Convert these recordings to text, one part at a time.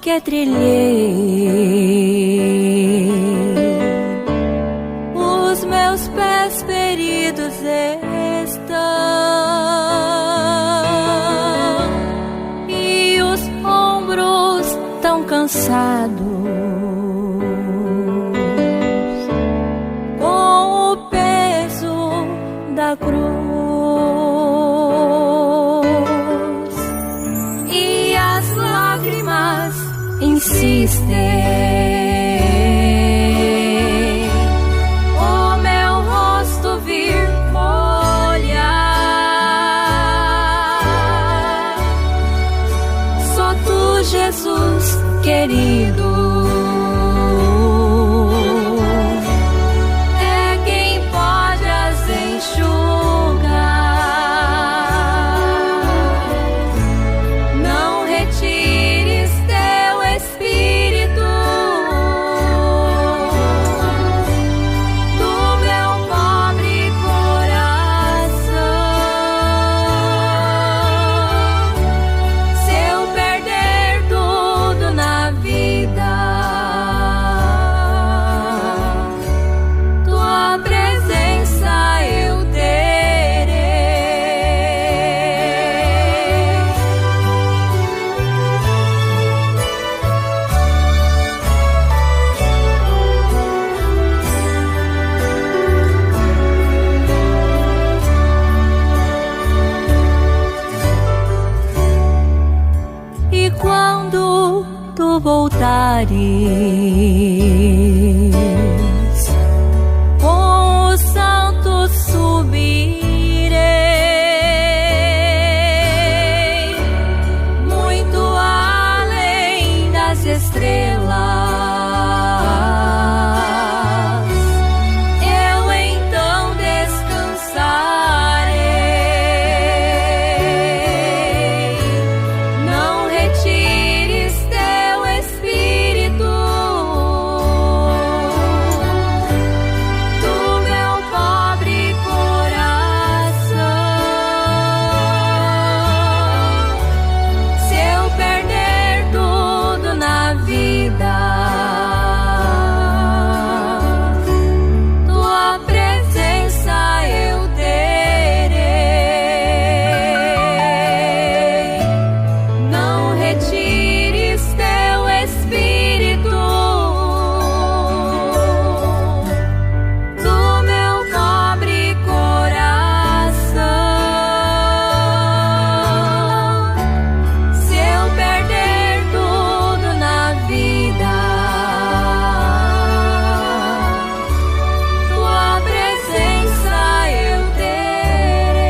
que trilhei, os meus pés feridos estão e os ombros tão cansados com o peso da cruz, e as lágrimas insistem. O meu rosto vir molhar, só tu, Jesus querido, é quem pode as enxugar. Não retires teu Espírito do meu pobre coração. Se eu perder tudo na vida, tua presença eu terei. E quando tu voltares com os santos, subirei muito além das estrelas. Eu então descansarei. Não retires teu Espírito do meu pobre coração. Se eu perder tudo na vida, tua presença eu terei. Não retires teu Espírito do meu pobre coração. Se eu perder tudo na vida, tua presença eu terei.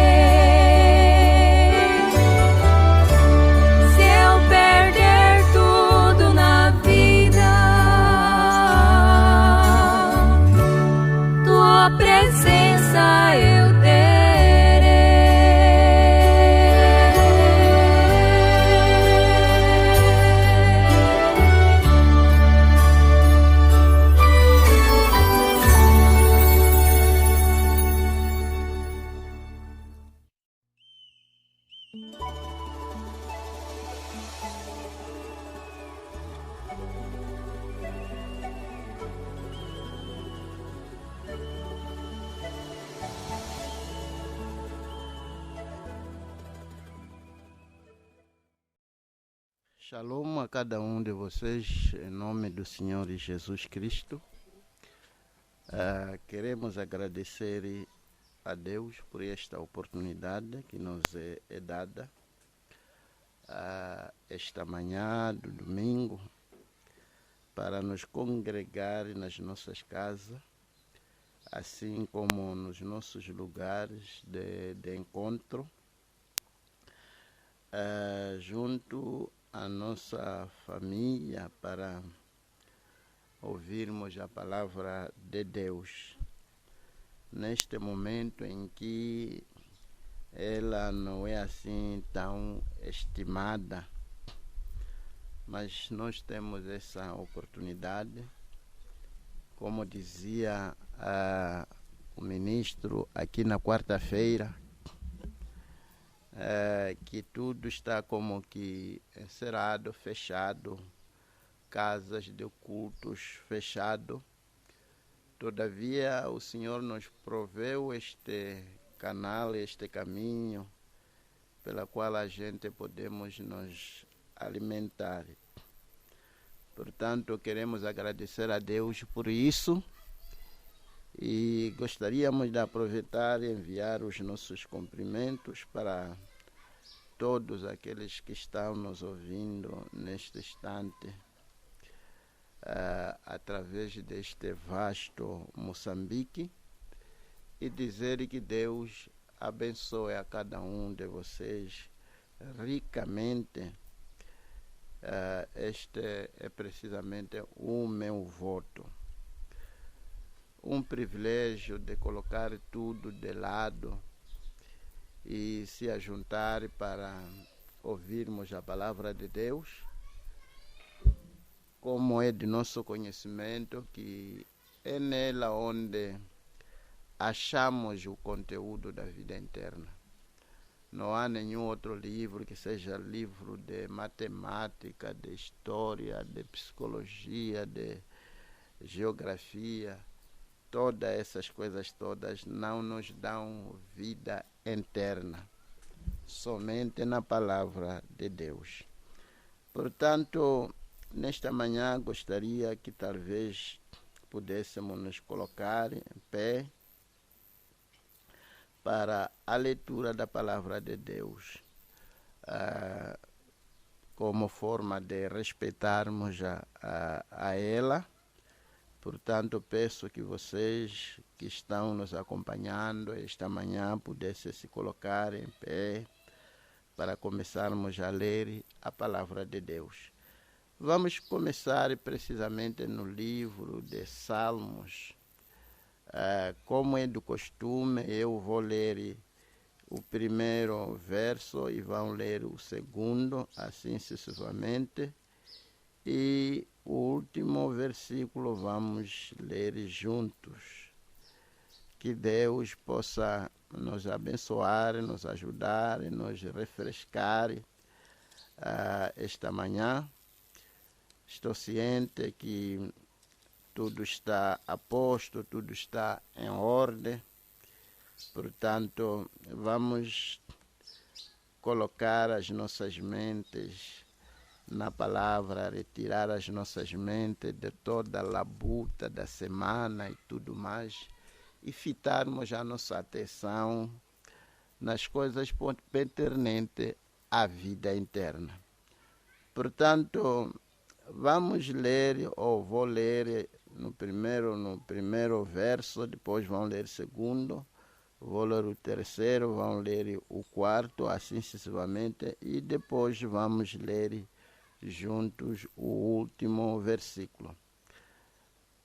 Se eu perder tudo na vida, tua presença eu Shalom a cada um de vocês, em nome do Senhor Jesus Cristo. Queremos agradecer a Deus por esta oportunidade que nos é dada esta manhã do domingo para nos congregar nas nossas casas, assim como nos nossos lugares de encontro, junto à nossa família, para ouvirmos a palavra de Deus neste momento em que ela não é assim tão estimada, mas nós temos essa oportunidade, como dizia o ministro aqui na quarta-feira, que tudo está como que encerrado, fechado, casas de cultos fechadas. Todavia, o Senhor nos proveu este canal, este caminho, pela qual a gente podemos nos alimentar. Portanto, queremos agradecer a Deus por isso e gostaríamos de aproveitar e enviar os nossos cumprimentos para todos aqueles que estão nos ouvindo neste instante, através deste vasto Moçambique, e dizer que Deus abençoe a cada um de vocês ricamente. Este é precisamente o meu voto. Um privilégio de colocar tudo de lado e se ajuntar para ouvirmos a palavra de Deus, como é de nosso conhecimento que é nela onde achamos o conteúdo da vida eterna. Não há nenhum outro livro que seja livro de matemática, de história, de psicologia, de geografia. Todas essas coisas todas não nos dão vida eterna, somente na palavra de Deus. Portanto, nesta manhã gostaria que talvez pudéssemos nos colocar em pé para a leitura da palavra de Deus, como forma de respeitarmos a ela. Portanto, peço que vocês que estão nos acompanhando esta manhã pudessem se colocar em pé para começarmos a ler a palavra de Deus. Vamos começar precisamente no livro de Salmos. Como é do costume, eu vou ler o primeiro verso e vão ler o segundo, assim sucessivamente. E o último versículo vamos ler juntos. Que Deus possa nos abençoar, nos ajudar e nos refrescar esta manhã. Estou ciente que tudo está a posto, tudo está em ordem. Portanto, vamos colocar as nossas mentes na palavra, retirar as nossas mentes de toda a labuta da semana e tudo mais, e fitarmos a nossa atenção nas coisas pertinentes à vida interna. Portanto, vamos ler, ou vou ler no primeiro verso, depois vão ler o segundo, vou ler o terceiro, vão ler o quarto, assim sucessivamente, e depois vamos ler juntos o último versículo.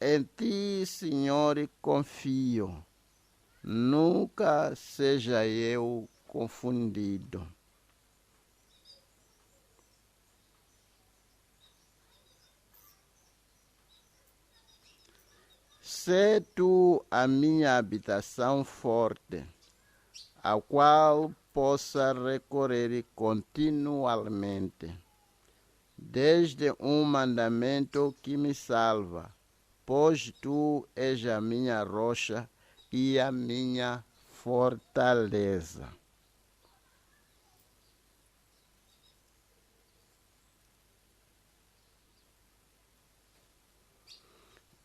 Em ti, Senhor, confio, nunca seja eu confundido. Sê tu a minha habitação forte, ao qual possa recorrer continuamente. Desde um mandamento que me salva, pois tu és a minha rocha e a minha fortaleza.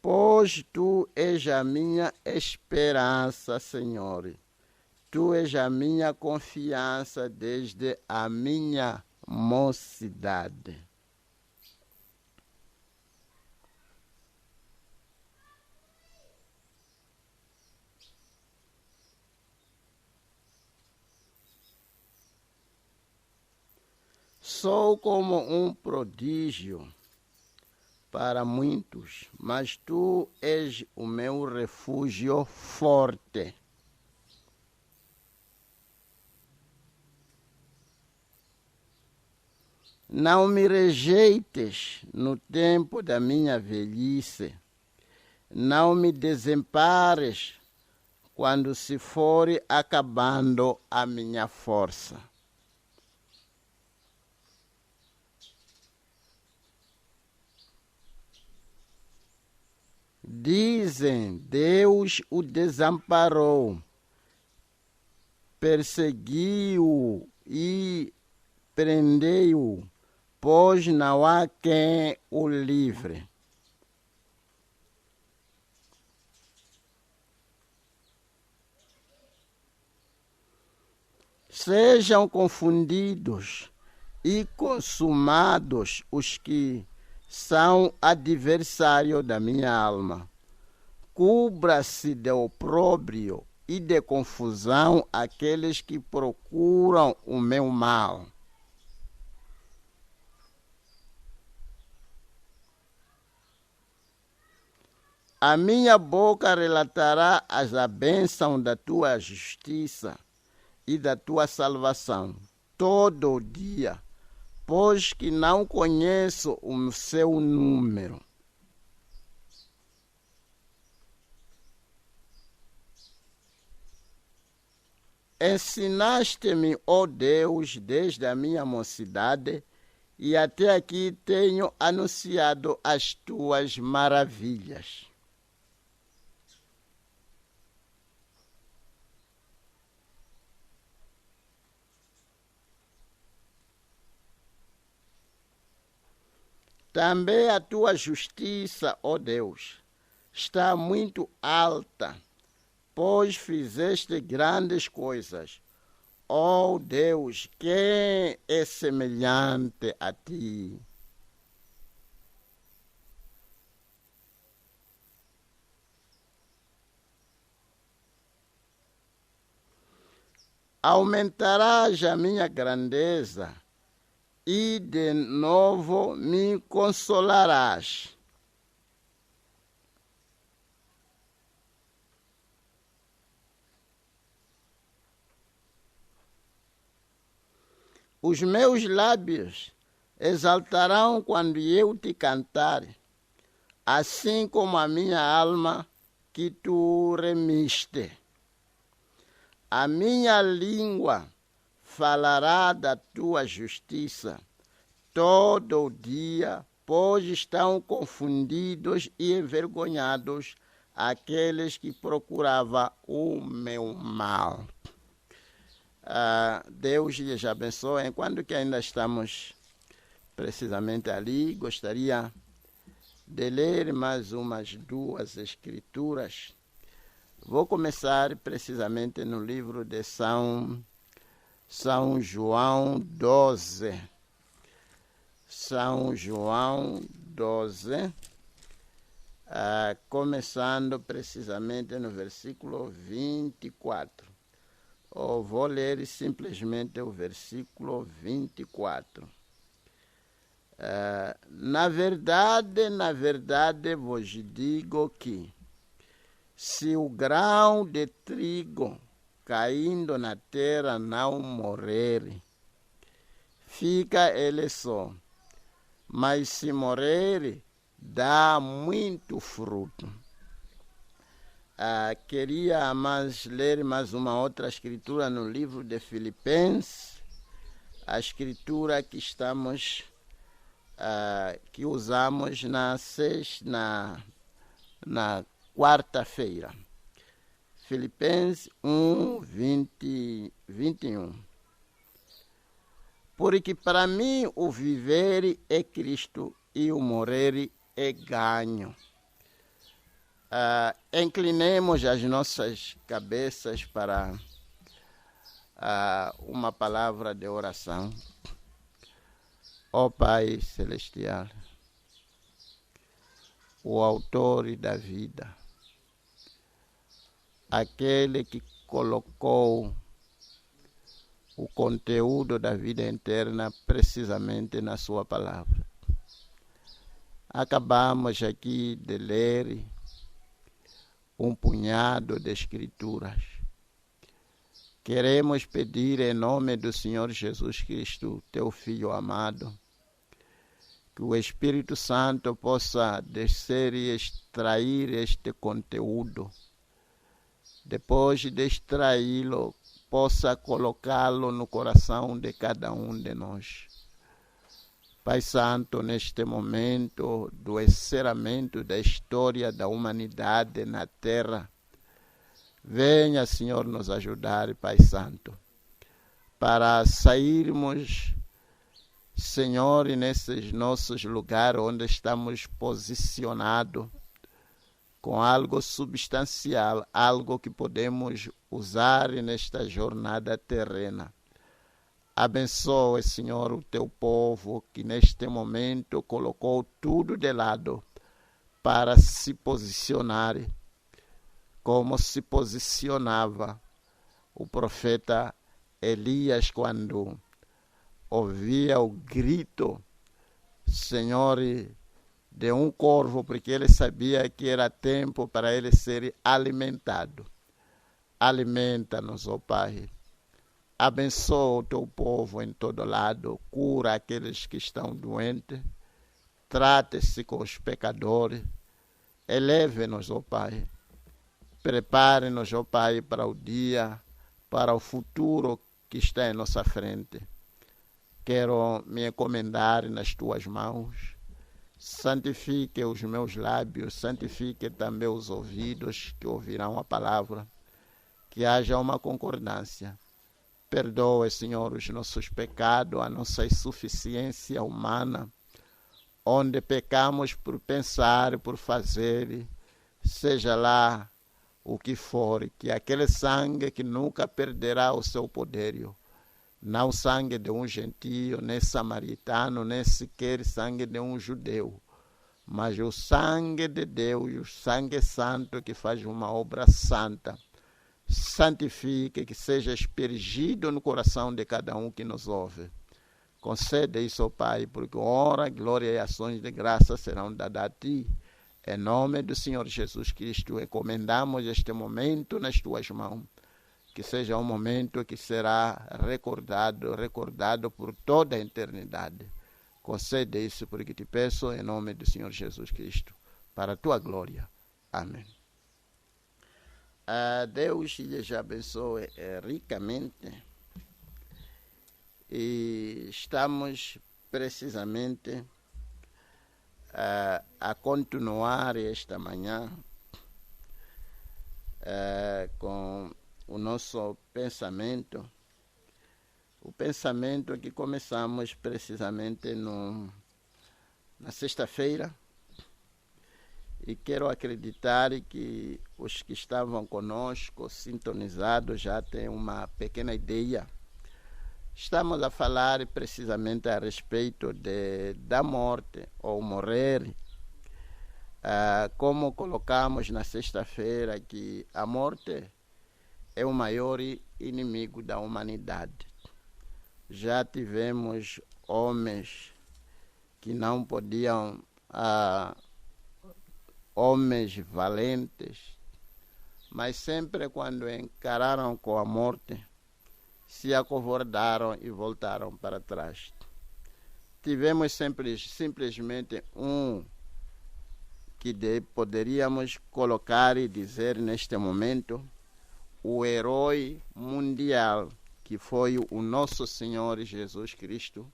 Pois tu és a minha esperança, Senhor. Tu és a minha confiança desde a minha mocidade. Sou como um prodígio para muitos, mas tu és o meu refúgio forte. Não me rejeites no tempo da minha velhice, não me desampares quando se for acabando a minha força. Dizem, Deus o desamparou, perseguiu e prendeu, pois não há quem o livre. Sejam confundidos e consumados os que são adversários da minha alma. Cubra-se de opróbrio e de confusão aqueles que procuram o meu mal. A minha boca relatará as bênçãos da tua justiça e da tua salvação todo o dia, pois que não conheço o seu número. Ensinaste-me, ó Deus, desde a minha mocidade, e até aqui tenho anunciado as tuas maravilhas. Também a tua justiça, ó Deus, está muito alta, pois fizeste grandes coisas. Ó Deus, quem é semelhante a ti? Aumentarás a minha grandeza e de novo me consolarás. Os meus lábios exaltarão quando eu te cantar, assim como a minha alma que tu remiste. A minha língua falará da tua justiça todo o dia, pois estão confundidos e envergonhados aqueles que procuravam o meu mal. Deus lhes abençoe. Enquanto que ainda estamos precisamente ali, gostaria de ler mais umas duas escrituras. Vou começar precisamente no livro de São João 12. São João 12, começando precisamente no versículo 24. Vou ler simplesmente o versículo 24. Na verdade vos digo que, se o grão de trigo caindo na terra não morrer, fica ele só, mas se morrer, dá muito fruto. Queria ler mais uma outra escritura no livro de Filipenses, a escritura que que usamos na quarta-feira. Filipenses 1, 21. Porque para mim o viver é Cristo e o morrer é ganho. Inclinemos as nossas cabeças para uma palavra de oração. Ó Pai Celestial, o autor da vida, aquele que colocou o conteúdo da vida eterna precisamente na sua palavra. Acabamos aqui de ler um punhado de escrituras. Queremos pedir em nome do Senhor Jesus Cristo, teu Filho amado, que o Espírito Santo possa descer e extrair este conteúdo. Depois de extraí-lo, possa colocá-lo no coração de cada um de nós, Pai Santo, neste momento do encerramento da história da humanidade na Terra, venha, Senhor, nos ajudar, Pai Santo, para sairmos, Senhor, nesses nossos lugares onde estamos posicionados, com algo substancial, algo que podemos usar nesta jornada terrena. Abençoe, Senhor, o teu povo que neste momento colocou tudo de lado para se posicionar como se posicionava o profeta Elias quando ouvia o grito, Senhor, de um corvo, porque ele sabia que era tempo para ele ser alimentado. Alimenta-nos, ó Pai. Abençoa o teu povo em todo lado, cura aqueles que estão doentes, trate-se com os pecadores, eleve-nos, ó Pai. Prepare-nos, ó Pai, para o dia, para o futuro que está em nossa frente. Quero me encomendar nas tuas mãos. Santifique os meus lábios, santifique também os ouvidos que ouvirão a palavra. Que haja uma concordância. Perdoe, Senhor, os nossos pecados, a nossa insuficiência humana, onde pecamos por pensar, por fazer, seja lá o que for, que aquele sangue que nunca perderá o seu poder, não o sangue de um gentio, nem samaritano, nem sequer sangue de um judeu, mas o sangue de Deus, o sangue santo que faz uma obra santa, santifique, que seja aspergido no coração de cada um que nos ouve. Concede isso, ó Pai, porque honra, glória e ações de graça serão dadas a Ti. Em nome do Senhor Jesus Cristo, encomendamos este momento nas Tuas mãos. Que seja um momento que será recordado por toda a eternidade. Concede isso, porque te peço em nome do Senhor Jesus Cristo, para a Tua glória. Amém. Deus lhes abençoe ricamente e estamos precisamente a continuar esta manhã com o nosso pensamento, o pensamento que começamos precisamente na sexta-feira. E quero acreditar que os que estavam conosco, sintonizados, já têm uma pequena ideia. Estamos a falar precisamente a respeito da morte ou morrer. Como colocamos na sexta-feira, que a morte é o maior inimigo da humanidade. Já tivemos homens que não podiam... homens valentes, mas sempre quando encararam com a morte, se acovardaram e voltaram para trás. Tivemos simplesmente um que poderíamos colocar e dizer neste momento, o herói mundial, que foi o nosso Senhor Jesus Cristo,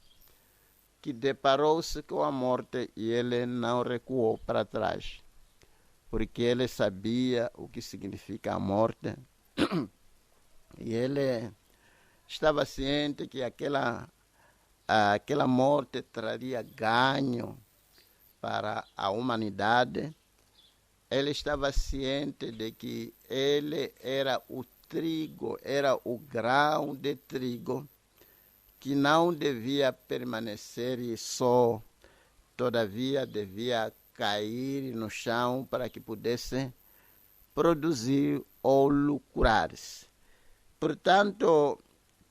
que deparou-se com a morte e ele não recuou para trás, porque ele sabia o que significa a morte e ele estava ciente que aquela morte traria ganho para a humanidade. Ele estava ciente de que ele era o trigo, era o grão de trigo que não devia permanecer só, todavia devia cair no chão para que pudesse produzir ou lucrar-se. Portanto,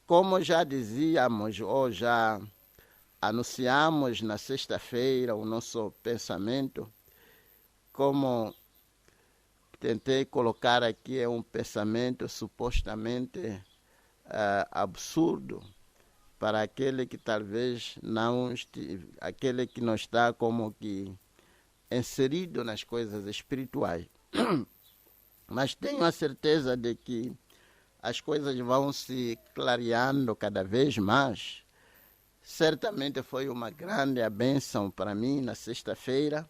como já dizíamos ou já anunciamos na sexta-feira o nosso pensamento, como tentei colocar aqui, é um pensamento supostamente absurdo para aquele que talvez não, aquele que não está como que inserido nas coisas espirituais. Mas tenho a certeza de que as coisas vão se clareando cada vez mais certamente foi uma grande bênção para mim na sexta-feira.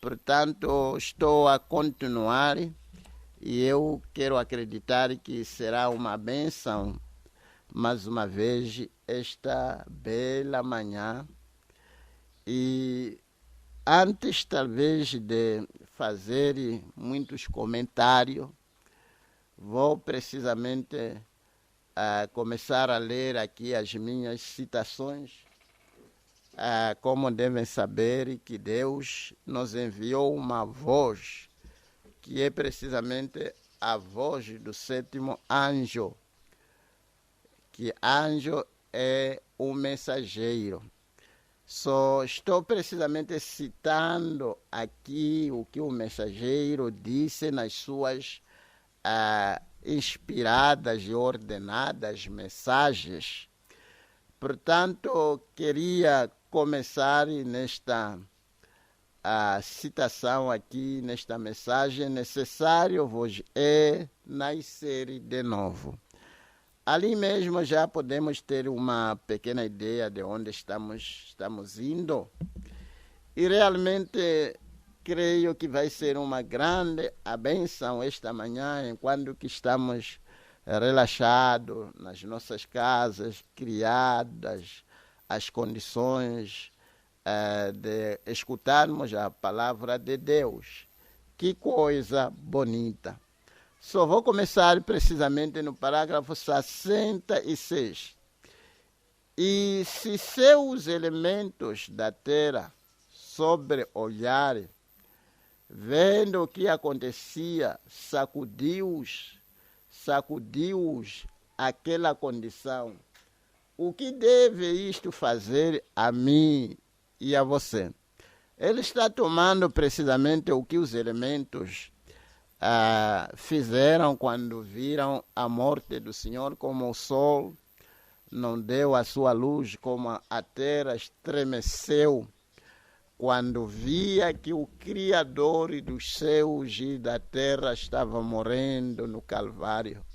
Portanto, estou a continuar e eu quero acreditar que será uma bênção mais uma vez esta bela manhã. E antes talvez de fazer muitos comentários, vou precisamente começar a ler aqui as minhas citações. Como devem saber, que Deus nos enviou uma voz, que é precisamente a voz do sétimo anjo, que anjo é um mensageiro. Só estou precisamente citando aqui o que o mensageiro disse nas suas inspiradas e ordenadas mensagens. Portanto, queria começar nesta citação aqui, nesta mensagem: necessário vos é nascer de novo. Ali mesmo já podemos ter uma pequena ideia de onde estamos indo. E realmente creio que vai ser uma grande bênção esta manhã, enquanto que estamos relaxados nas nossas casas, criadas as condições de escutarmos a palavra de Deus. Que coisa bonita! Só vou começar precisamente no parágrafo 66. E se seus elementos da terra sobre-olharem, vendo o que acontecia, sacudiu-os aquela condição, o que deve isto fazer a mim e a você? Ele está tomando precisamente o que os elementos fizeram quando viram a morte do Senhor, como o sol não deu a sua luz, como a terra estremeceu quando via que o Criador dos céus e da terra estava morrendo no Calvário,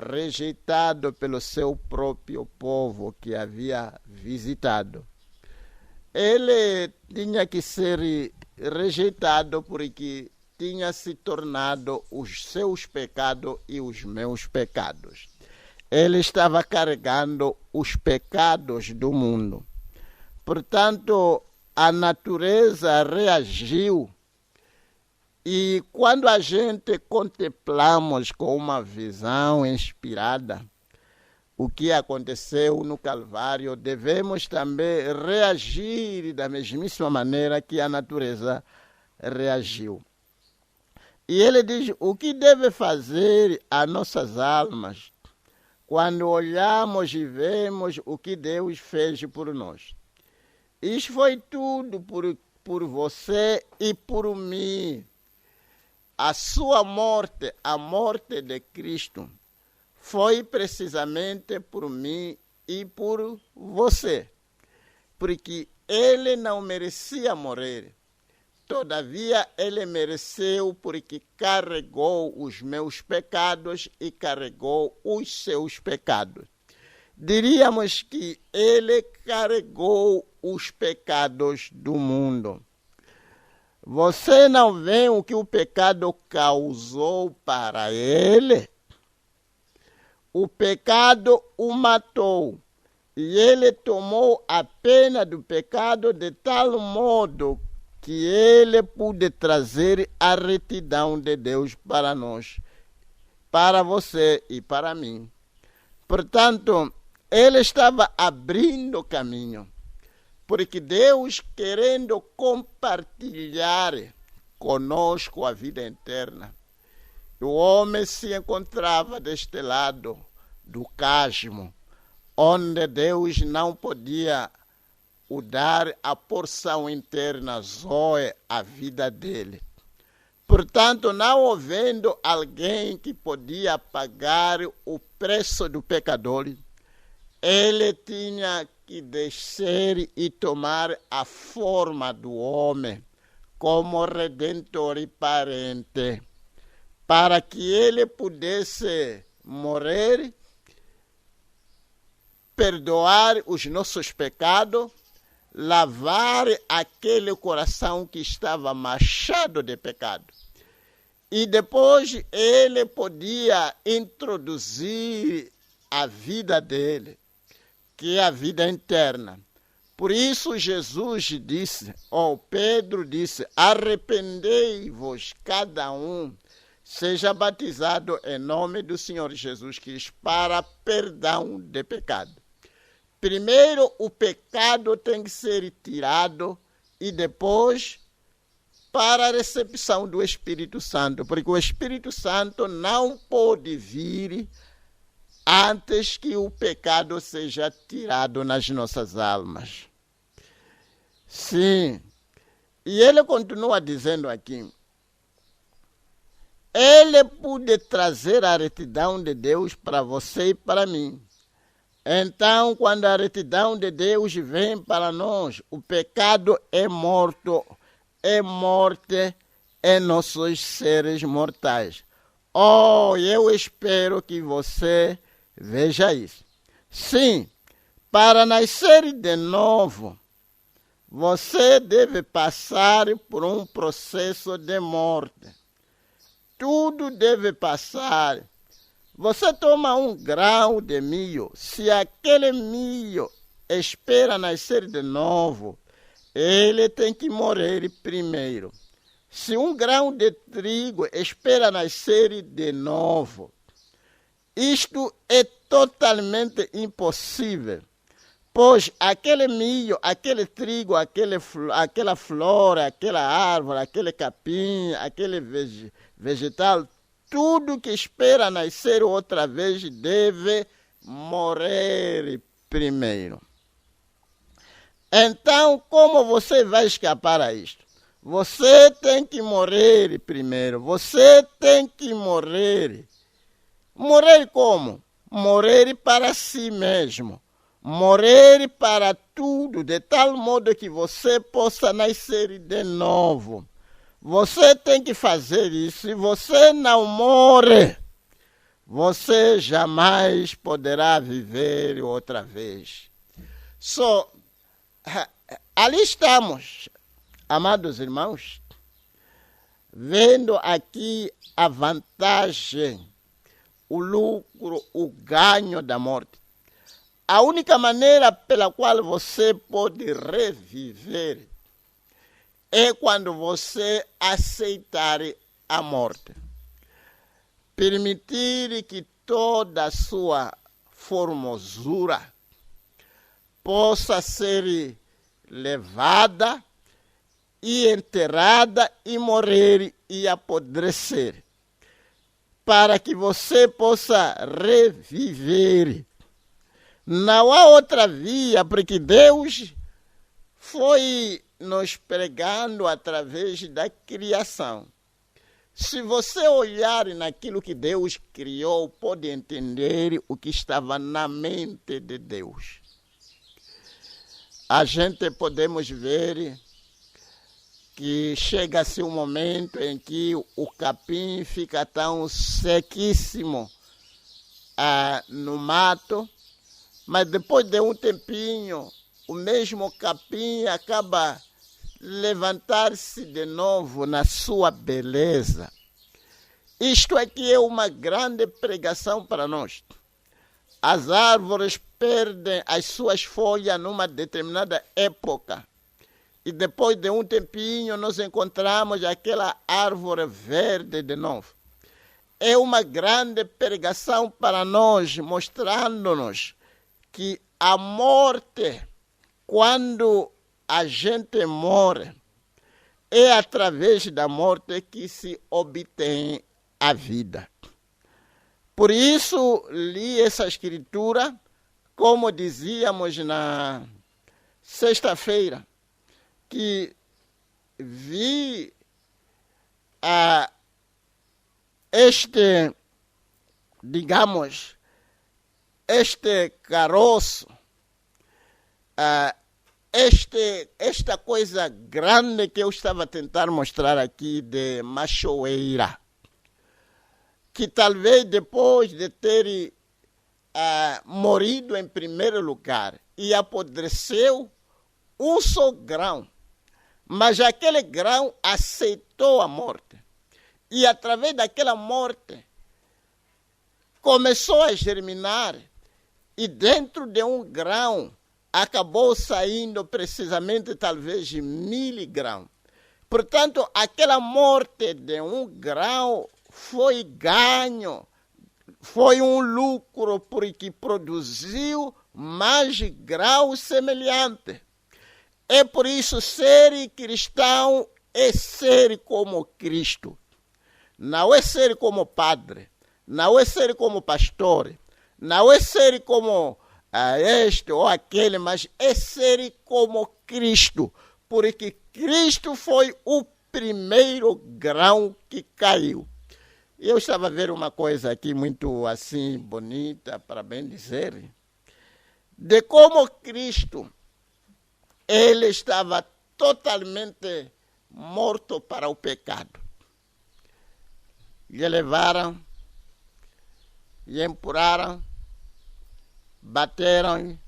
rejeitado pelo seu próprio povo que havia visitado. Ele tinha que ser rejeitado porque tinha se tornado os seus pecados e os meus pecados. Ele estava carregando os pecados do mundo. Portanto, a natureza reagiu. E quando a gente contemplamos com uma visão inspirada o que aconteceu no Calvário, devemos também reagir da mesmíssima maneira que a natureza reagiu. E ele diz: o que deve fazer as nossas almas quando olhamos e vemos o que Deus fez por nós? Isso foi tudo por você e por mim. A sua morte, a morte de Cristo, foi precisamente por mim e por você. Porque ele não merecia morrer. Todavia, ele mereceu porque carregou os meus pecados e carregou os seus pecados. Diríamos que ele carregou os pecados do mundo. Você não vê o que o pecado causou para ele? O pecado o matou. E ele tomou a pena do pecado de tal modo que ele pôde trazer a retidão de Deus para nós, para você e para mim. Portanto, ele estava abrindo caminho, porque Deus, querendo compartilhar conosco a vida eterna, o homem se encontrava deste lado do casmo, onde Deus não podia o dar a porção interna, Zoe, a vida dele. Portanto, não havendo alguém que podia pagar o preço do pecador, ele tinha que descer e tomar a forma do homem como redentor e parente, para que ele pudesse morrer perdoar os nossos pecados, lavar aquele coração que estava manchado de pecado. E depois ele podia introduzir a vida dele, que é a vida interna. Por isso Jesus disse, Pedro disse, arrependei-vos cada um, seja batizado em nome do Senhor Jesus Cristo para perdão de pecado. Primeiro o pecado tem que ser tirado e depois para a recepção do Espírito Santo, porque o Espírito Santo não pode vir antes que o pecado seja tirado nas nossas almas. Sim. E ele continua dizendo aqui, ele pode trazer a retidão de Deus para você e para mim. Então, quando a retidão de Deus vem para nós, o pecado é morto, é morte em nossos seres mortais. Eu espero que você veja isso. Sim, para nascer de novo, você deve passar por um processo de morte. Tudo deve passar. Você toma um grão de milho. Se aquele milho espera nascer de novo, ele tem que morrer primeiro. Se um grão de trigo espera nascer de novo, isto é totalmente impossível, pois aquele milho, aquele trigo, aquela flor, aquela árvore, aquele capim, aquele vegetal, tudo que espera nascer outra vez deve morrer primeiro. Então, como você vai escapar a isto? Você tem que morrer primeiro. Você tem que morrer. Morrer como? Morrer para si mesmo. Morrer para tudo, de tal modo que você possa nascer de novo. Você tem que fazer isso. Se você não morre, você jamais poderá viver outra vez. Ali estamos, amados irmãos, vendo aqui a vantagem, o lucro, o ganho da morte. A única maneira pela qual você pode reviver é quando você aceitar a morte. Permitir que toda a sua formosura possa ser levada e enterrada e morrer e apodrecer, para que você possa reviver. Não há outra via, porque Deus foi nos pregando através da criação. Se você olhar naquilo que Deus criou, pode entender o que estava na mente de Deus. A gente podemos ver que chega-se um momento em que o capim fica tão sequíssimo no mato, mas depois de um tempinho, o mesmo capim acaba levantar-se de novo na sua beleza. Isto aqui é uma grande pregação para nós. As árvores perdem as suas folhas numa determinada época. E depois de um tempinho nós encontramos aquela árvore verde de novo. É uma grande pregação para nós, mostrando-nos que a morte, quando a gente morre, é através da morte que se obtém a vida. Por isso, li essa escritura, como dizíamos na sexta-feira, que vi este caroço, esta coisa grande que eu estava a tentar mostrar aqui de machoeira, que talvez depois de ter morrido em primeiro lugar e apodreceu um só grão, mas aquele grão aceitou a morte. E através daquela morte começou a germinar e dentro de um grão acabou saindo precisamente talvez 1000 grãos. Portanto, aquela morte de um grão foi ganho, foi um lucro porque produziu mais grãos semelhantes. É por isso ser cristão é ser como Cristo. Não é ser como padre, não é ser como pastor, não é ser como este ou aquele, mas é ser como Cristo, porque Cristo foi o primeiro grão que caiu. Eu estava a ver uma coisa aqui muito assim bonita, para bem dizer, de como Cristo, ele estava totalmente morto para o pecado. Lhe levaram, lhe empurraram, bateram,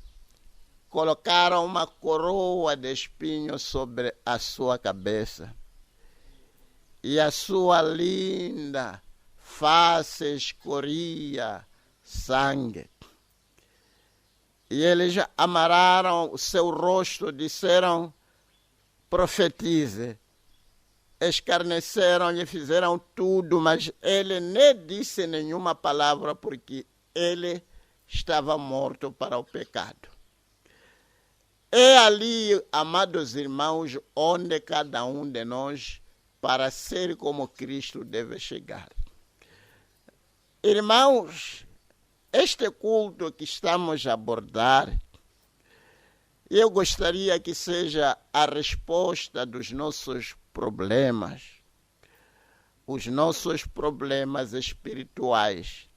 colocaram uma coroa de espinhos sobre a sua cabeça. E a sua linda face escorria sangue. E eles amarraram o seu rosto, disseram, profetize. Escarneceram-lhe, fizeram tudo, mas ele nem disse nenhuma palavra, porque ele estava morto para o pecado. É ali, amados irmãos, onde cada um de nós, para ser como Cristo, deve chegar. Irmãos, este culto que estamos a abordar, eu gostaria que seja a resposta dos nossos problemas, os nossos problemas espirituais.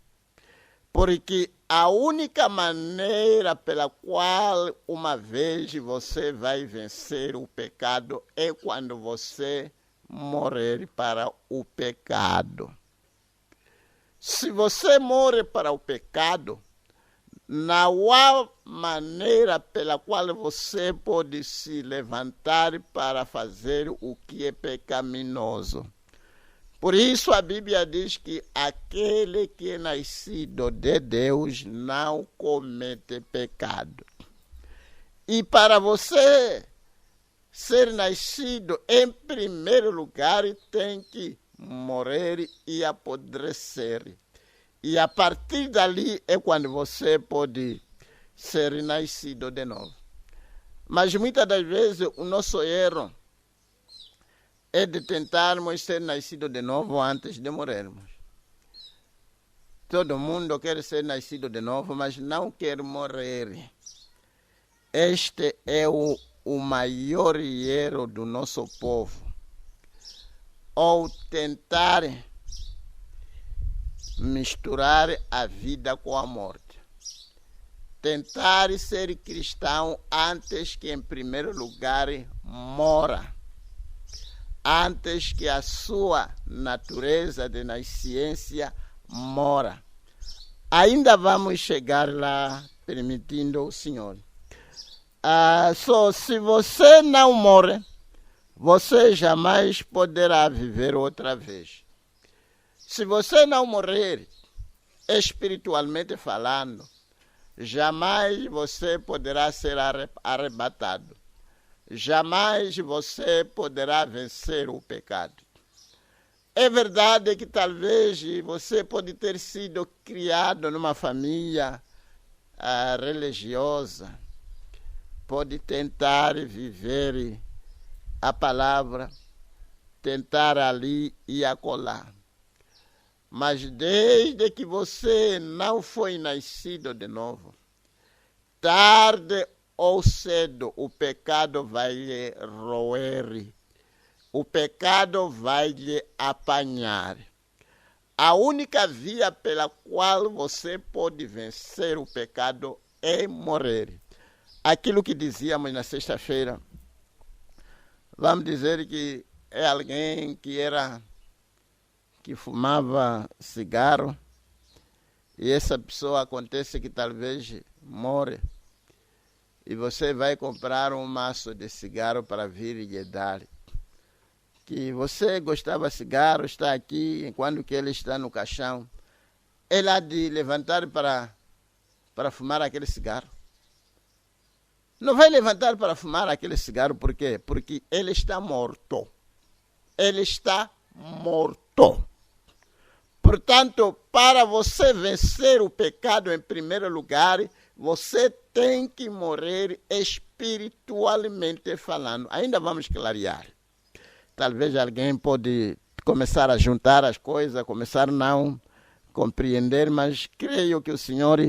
Porque a única maneira pela qual uma vez você vai vencer o pecado é quando você morrer para o pecado. Se você morre para o pecado, não há maneira pela qual você pode se levantar para fazer o que é pecaminoso. Por isso a Bíblia diz que aquele que é nascido de Deus não comete pecado. E para você ser nascido, em primeiro lugar, tem que morrer e apodrecer. E a partir dali é quando você pode ser nascido de novo. Mas muitas das vezes o nosso erro é de tentarmos ser nascidos de novo antes de morrermos. Todo mundo quer ser nascido de novo, mas não quer morrer. Este é o maior erro do nosso povo. Ou tentar misturar a vida com a morte. Tentar ser cristão antes que, em primeiro lugar, mora. Antes que a sua natureza de nascência mora. Ainda vamos chegar lá, permitindo o Senhor. Se você não morre, você jamais poderá viver outra vez. Se você não morrer, espiritualmente falando, jamais você poderá ser arrebatado. Jamais você poderá vencer o pecado. É verdade que talvez você pode ter sido criado numa família religiosa, pode tentar viver a palavra, tentar ali e acolá. Mas desde que você não foi nascido de novo, tarde ou cedo o pecado vai lhe roer, o pecado vai lhe apanhar. A única via pela qual você pode vencer o pecado é morrer. Aquilo que dizíamos na sexta-feira, vamos dizer que é alguém que fumava cigarro e essa pessoa acontece que talvez more, e você vai comprar um maço de cigarro para vir e lhe dar, que você gostava de cigarro, está aqui, enquanto que ele está no caixão, ele há de levantar para fumar aquele cigarro. Não vai levantar para fumar aquele cigarro, por quê? Porque ele está morto. Ele está morto. Portanto, para você vencer o pecado em primeiro lugar, você tem que morrer espiritualmente falando. Ainda vamos clarear. Talvez alguém pode começar a juntar as coisas, começar a não compreender, mas creio que o Senhor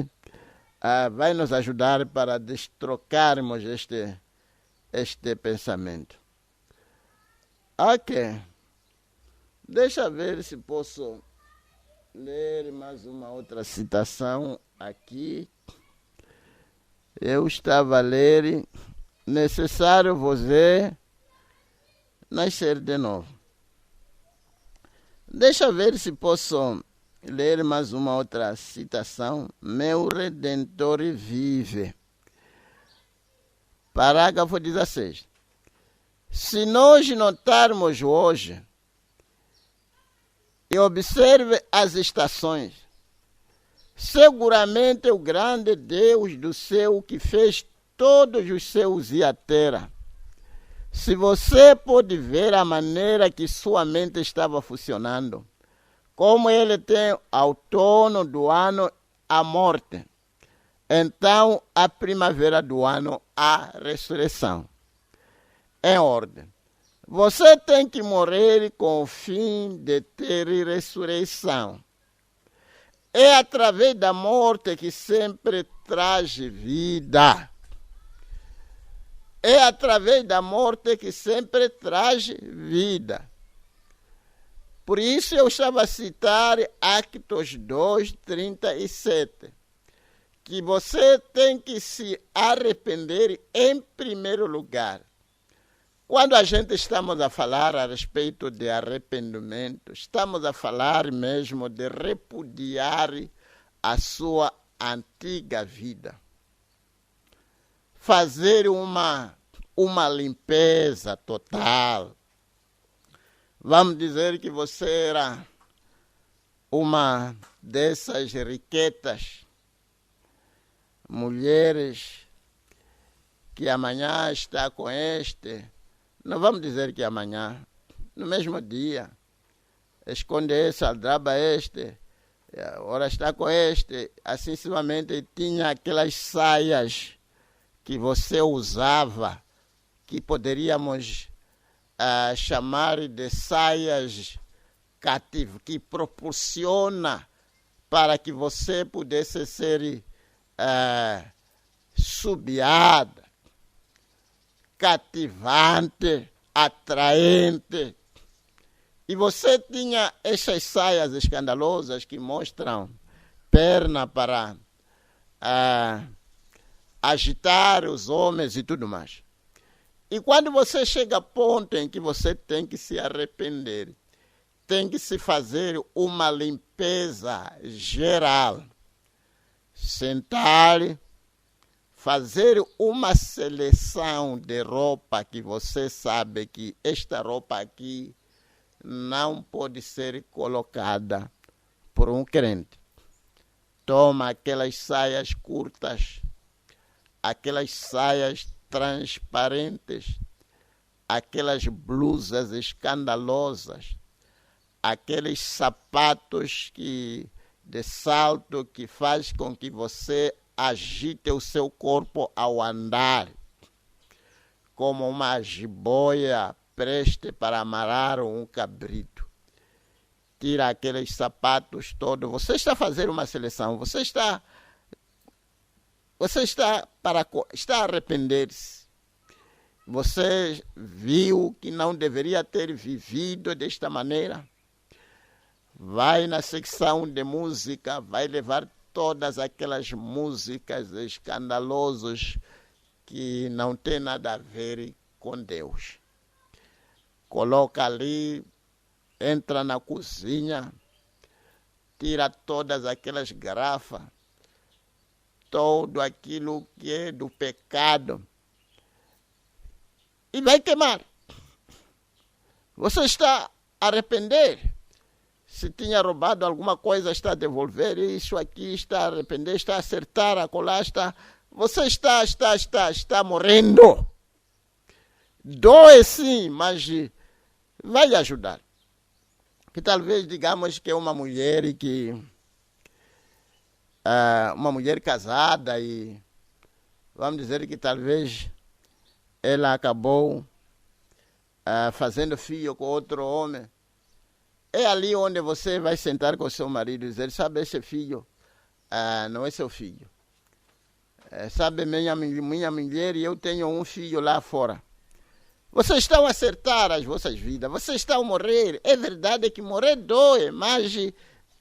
vai nos ajudar para destrocarmos este pensamento. Ok. Deixa ver se posso ler mais uma outra citação aqui. Eu estava a ler: necessário você nascer de novo. Deixa ver se posso ler mais uma outra citação. Meu Redentor vive. Parágrafo 16. Se nós notarmos hoje e observe as estações, seguramente o grande Deus do céu que fez todos os céus e a terra, se você pode ver a maneira que sua mente estava funcionando, como ele tem outono do ano a morte, então a primavera do ano a ressurreição. Em ordem. Você tem que morrer com o fim de ter ressurreição. É através da morte que sempre traz vida. É através da morte que sempre traz vida. Por isso eu estava a citar Atos 2:37, que você tem que se arrepender em primeiro lugar. Quando a gente estamos a falar a respeito de arrependimento, estamos a falar mesmo de repudiar a sua antiga vida. Fazer uma limpeza total. Vamos dizer que você era uma dessas riquetas mulheres que amanhã está com este. Não vamos dizer que amanhã, no mesmo dia, esconde esse, aldraba este, ora está com este, assim simplesmente tinha aquelas saias que você usava, que poderíamos chamar de saias cativas, que proporciona para que você pudesse ser subiada, cativante, atraente. E você tinha essas saias escandalosas que mostram perna para agitar os homens e tudo mais. E quando você chega a ponto em que você tem que se arrepender, tem que se fazer uma limpeza geral, sentar, fazer uma seleção de roupa que você sabe que esta roupa aqui não pode ser colocada por um crente. Toma aquelas saias curtas, aquelas saias transparentes, aquelas blusas escandalosas, aqueles sapatos de salto que faz com que você agite o seu corpo ao andar, como uma jiboia preste para amarrar um cabrito. Tira aqueles sapatos todos. Você está a fazer uma seleção. Você está a arrepender-se. Você viu que não deveria ter vivido desta maneira. Vai na secção de música, vai levar todas aquelas músicas escandalosas que não tem nada a ver com Deus. Coloca ali, entra na cozinha, tira todas aquelas garrafas, todo aquilo que é do pecado, e vai queimar. Você está a arrepender. Se tinha roubado alguma coisa, está a devolver. Isso aqui está a arrepender, está a acertar, a colar, está... Você está morrendo. Doe sim, mas vai ajudar. Que talvez digamos que é uma mulher uma mulher casada e vamos dizer que talvez ela acabou fazendo filho com outro homem. É ali onde você vai sentar com seu marido e dizer, sabe, esse filho não é seu filho. Sabe, minha mulher e eu tenho um filho lá fora. Vocês estão a acertar as vossas vidas, vocês estão a morrer. É verdade que morrer dói, mas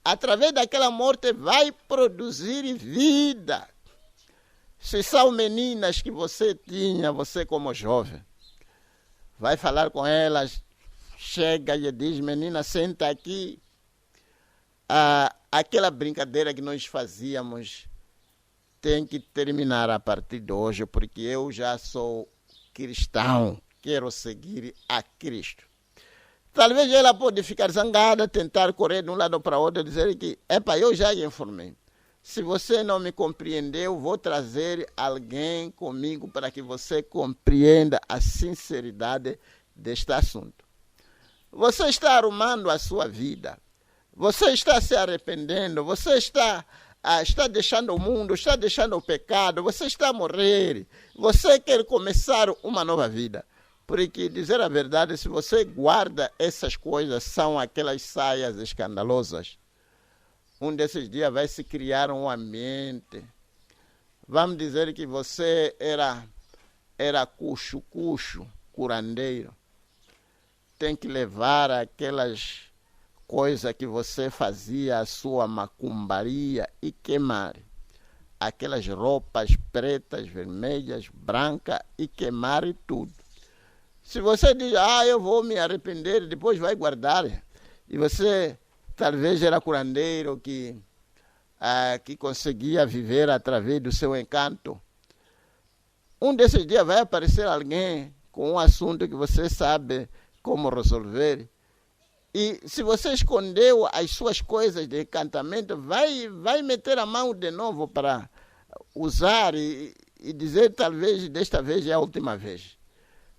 através daquela morte vai produzir vida. Se são meninas que você tinha, você como jovem, vai falar com elas, chega e diz, menina, senta aqui. Aquela brincadeira que nós fazíamos tem que terminar a partir de hoje, porque eu já sou cristão, quero seguir a Cristo. Talvez ela pode ficar zangada, tentar correr de um lado para o outro, dizer que, eu já lhe informei. Se você não me compreendeu, vou trazer alguém comigo para que você compreenda a sinceridade deste assunto. Você está arrumando a sua vida. Você está se arrependendo. Você está deixando o mundo, está deixando o pecado. Você está a morrer. Você quer começar uma nova vida. Porque, dizer a verdade, se você guarda essas coisas, são aquelas saias escandalosas. Um desses dias vai se criar um ambiente. Vamos dizer que você era cuxo, curandeiro. Tem que levar aquelas coisas que você fazia, a sua macumbaria, e queimar. Aquelas roupas pretas, vermelhas, brancas, e queimar e tudo. Se você diz, eu vou me arrepender, depois vai guardar. E você talvez era curandeiro que conseguia viver através do seu encanto. Um desses dias vai aparecer alguém com um assunto que você sabe como resolver. E se você escondeu as suas coisas de encantamento, vai meter a mão de novo para usar e dizer, talvez, desta vez é a última vez.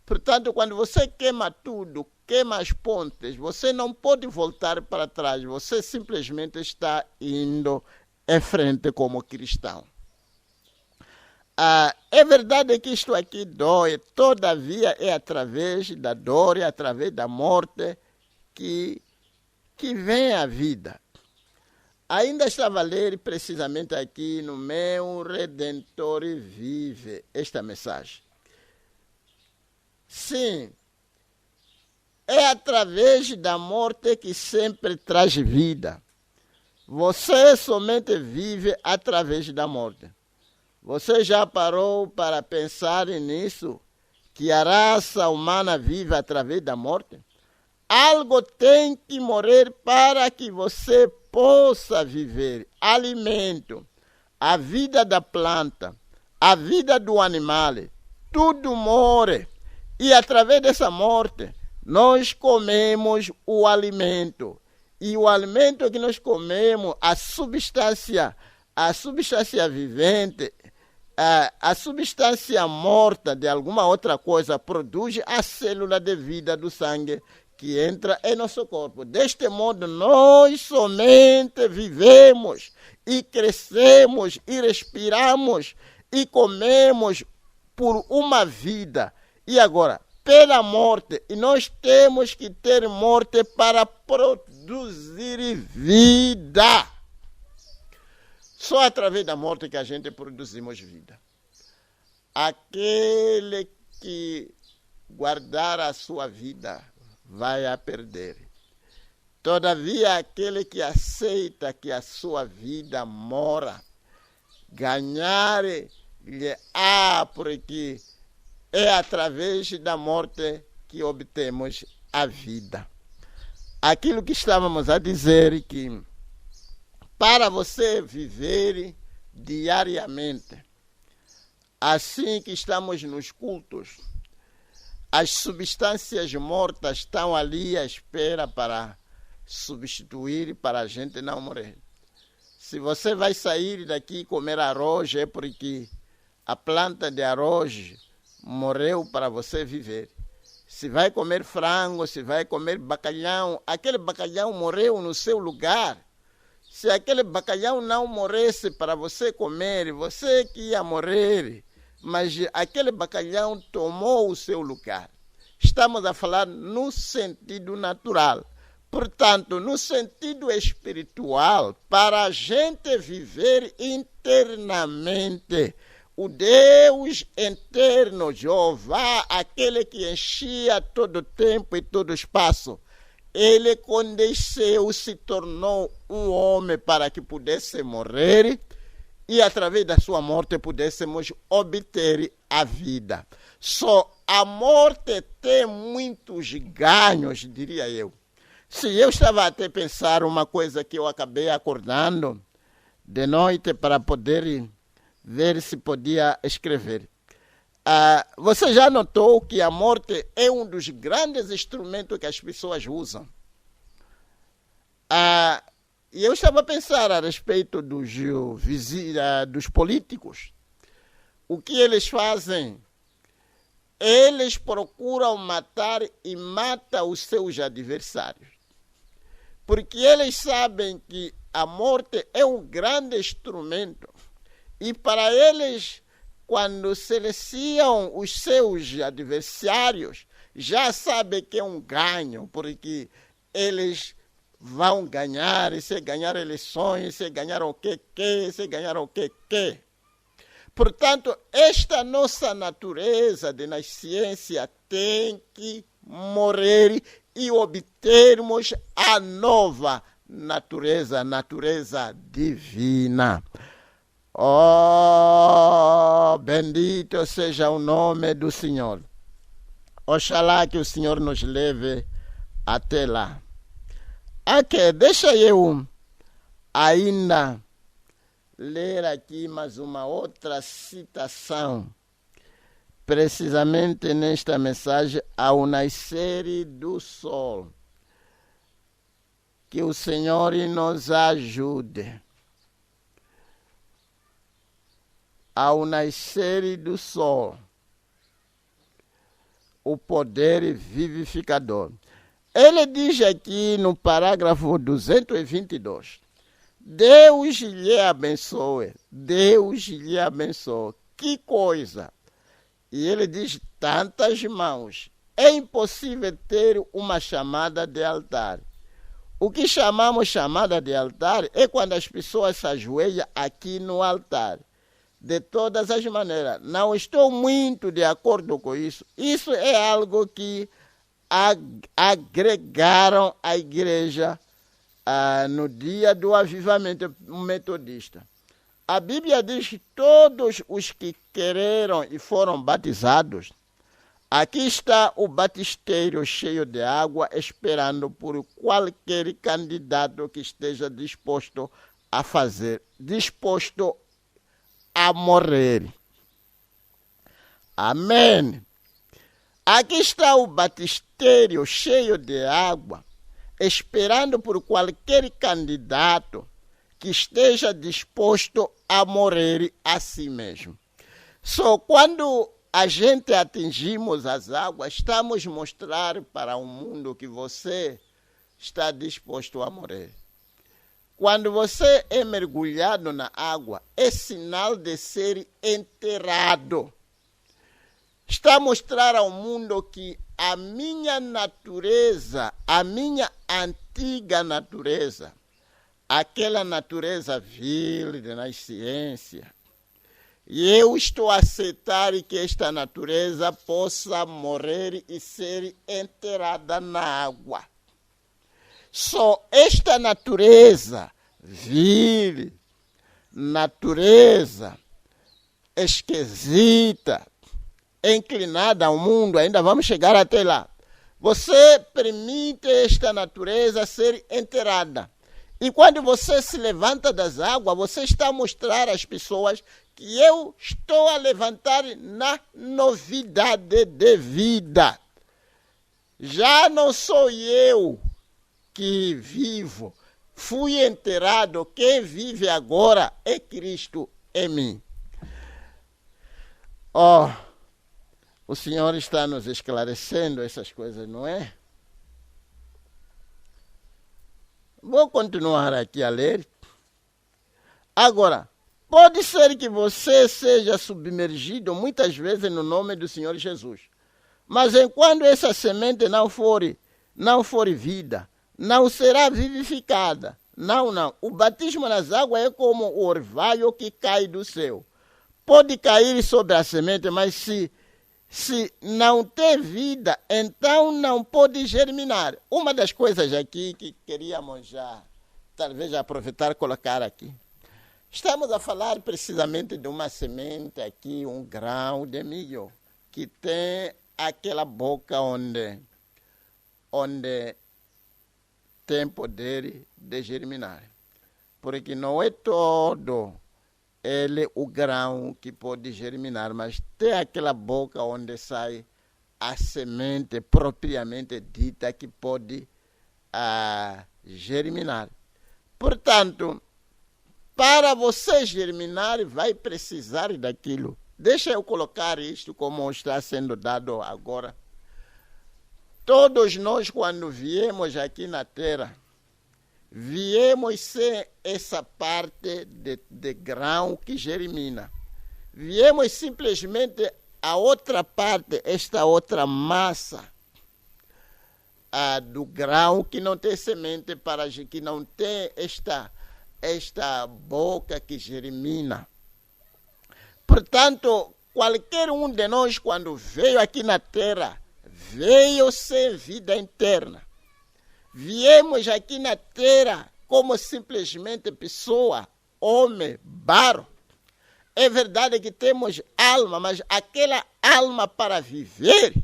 Portanto, quando você queima tudo, queima as pontes, você não pode voltar para trás, você simplesmente está indo em frente como cristão. É verdade que isto aqui dói, todavia é através da dor, é através da morte que vem a vida. Ainda estava a ler precisamente aqui no meu Redentor Vive esta mensagem. Sim, é através da morte que sempre traz vida. Você somente vive através da morte. Você já parou para pensar nisso? Que a raça humana vive através da morte? Algo tem que morrer para que você possa viver. Alimento, a vida da planta, a vida do animal, tudo morre. E através dessa morte, nós comemos o alimento. E o alimento que nós comemos, a substância vivente, a substância morta de alguma outra coisa produz a célula de vida do sangue que entra em nosso corpo. Deste modo, nós somente vivemos e crescemos e respiramos e comemos por uma vida. E agora, pela morte, e nós temos que ter morte para produzir vida. Só através da morte que a gente produzimos vida. Aquele que guardar a sua vida vai a perder. Todavia, aquele que aceita que a sua vida mora, ganhar-lhe-á, porque é através da morte que obtemos a vida. Aquilo que estávamos a dizer que para você viver diariamente. Assim que estamos nos cultos, as substâncias mortas estão ali à espera para substituir, para a gente não morrer. Se você vai sair daqui e comer arroz, é porque a planta de arroz morreu para você viver. Se vai comer frango, se vai comer bacalhau, aquele bacalhau morreu no seu lugar. Se aquele bacalhau não morresse para você comer, você que ia morrer. Mas aquele bacalhau tomou o seu lugar. Estamos a falar no sentido natural. Portanto, no sentido espiritual, para a gente viver internamente, o Deus eterno, Jeová, aquele que enchia todo o tempo e todo o espaço, ele condesceu, se tornou um homem para que pudesse morrer e através da sua morte pudéssemos obter a vida. Só a morte tem muitos ganhos, diria eu. Se eu estava até a pensar uma coisa que eu acabei acordando de noite para poder ver se podia escrever. Você já notou que a morte é um dos grandes instrumentos que as pessoas usam? E eu estava a pensar a respeito dos políticos. O que eles fazem? Eles procuram matar e matam os seus adversários. Porque eles sabem que a morte é um grande instrumento. E para eles, quando silenciam os seus adversários, já sabem que é um ganho, porque eles vão ganhar, e se ganhar eleições, se ganhar o que, se ganhar o que. Portanto, esta nossa natureza de nascença tem que morrer e obtermos a nova natureza, a natureza divina. Oh, bendito seja o nome do Senhor. Oxalá que o Senhor nos leve até lá. Ok, deixa eu ainda ler aqui mais uma outra citação, precisamente nesta mensagem, ao nascer do sol. Que o Senhor nos ajude. Ao nascer do sol, o poder vivificador. Ele diz aqui no parágrafo 222, Deus lhe abençoe, Deus lhe abençoe. Que coisa! E ele diz, tantas mãos. É impossível ter uma chamada de altar. O que chamamos chamada de altar é quando as pessoas se ajoelham aqui no altar. De todas as maneiras, não estou muito de acordo com isso. Isso é algo que agregaram à igreja no dia do avivamento metodista. A Bíblia diz que todos os que quereram e foram batizados, aqui está o batisteiro cheio de água, esperando por qualquer candidato que esteja disposto a fazer, disposto a morrer. Amém. Aqui está o batistério cheio de água, esperando por qualquer candidato que esteja disposto a morrer a si mesmo. Só quando a gente atingimos as águas, estamos mostrando para o mundo que você está disposto a morrer. Quando você é mergulhado na água, é sinal de ser enterrado. Está a mostrar ao mundo que a minha natureza, a minha antiga natureza, aquela natureza vil de nascença, e eu estou a aceitar que esta natureza possa morrer e ser enterrada na água. Só esta natureza vil, natureza esquisita, inclinada ao mundo, ainda vamos chegar até lá. Você permite esta natureza ser enterrada. E quando você se levanta das águas, você está a mostrar às pessoas que eu estou a levantar na novidade de vida. Já não sou eu que vivo, fui enterrado, quem vive agora é Cristo em mim. O Senhor está nos esclarecendo essas coisas, não é? Vou continuar aqui a ler. Agora, pode ser que você seja submergido muitas vezes no nome do Senhor Jesus. Mas enquanto essa semente não for vida, não será vivificada. Não. O batismo nas águas é como o orvalho que cai do céu. Pode cair sobre a semente, mas se não tem vida, então não pode germinar. Uma das coisas aqui que queríamos já, talvez aproveitar e colocar aqui. Estamos a falar precisamente de uma semente aqui, um grão de milho, que tem aquela boca onde tem poder de germinar. Porque não é todo ele o grão que pode germinar, mas tem aquela boca onde sai a semente propriamente dita que pode germinar. Portanto, para você germinar, vai precisar daquilo. Deixa eu colocar isto como está sendo dado agora. Todos nós, quando viemos aqui na terra, viemos sem essa parte de grão que germina. Viemos simplesmente a outra parte, esta outra massa do grão que não tem semente, que não tem esta boca que germina. Portanto, qualquer um de nós, quando veio aqui na terra, veio sem vida interna. Viemos aqui na terra como simplesmente pessoa, homem, barro. É verdade que temos alma, mas aquela alma para viver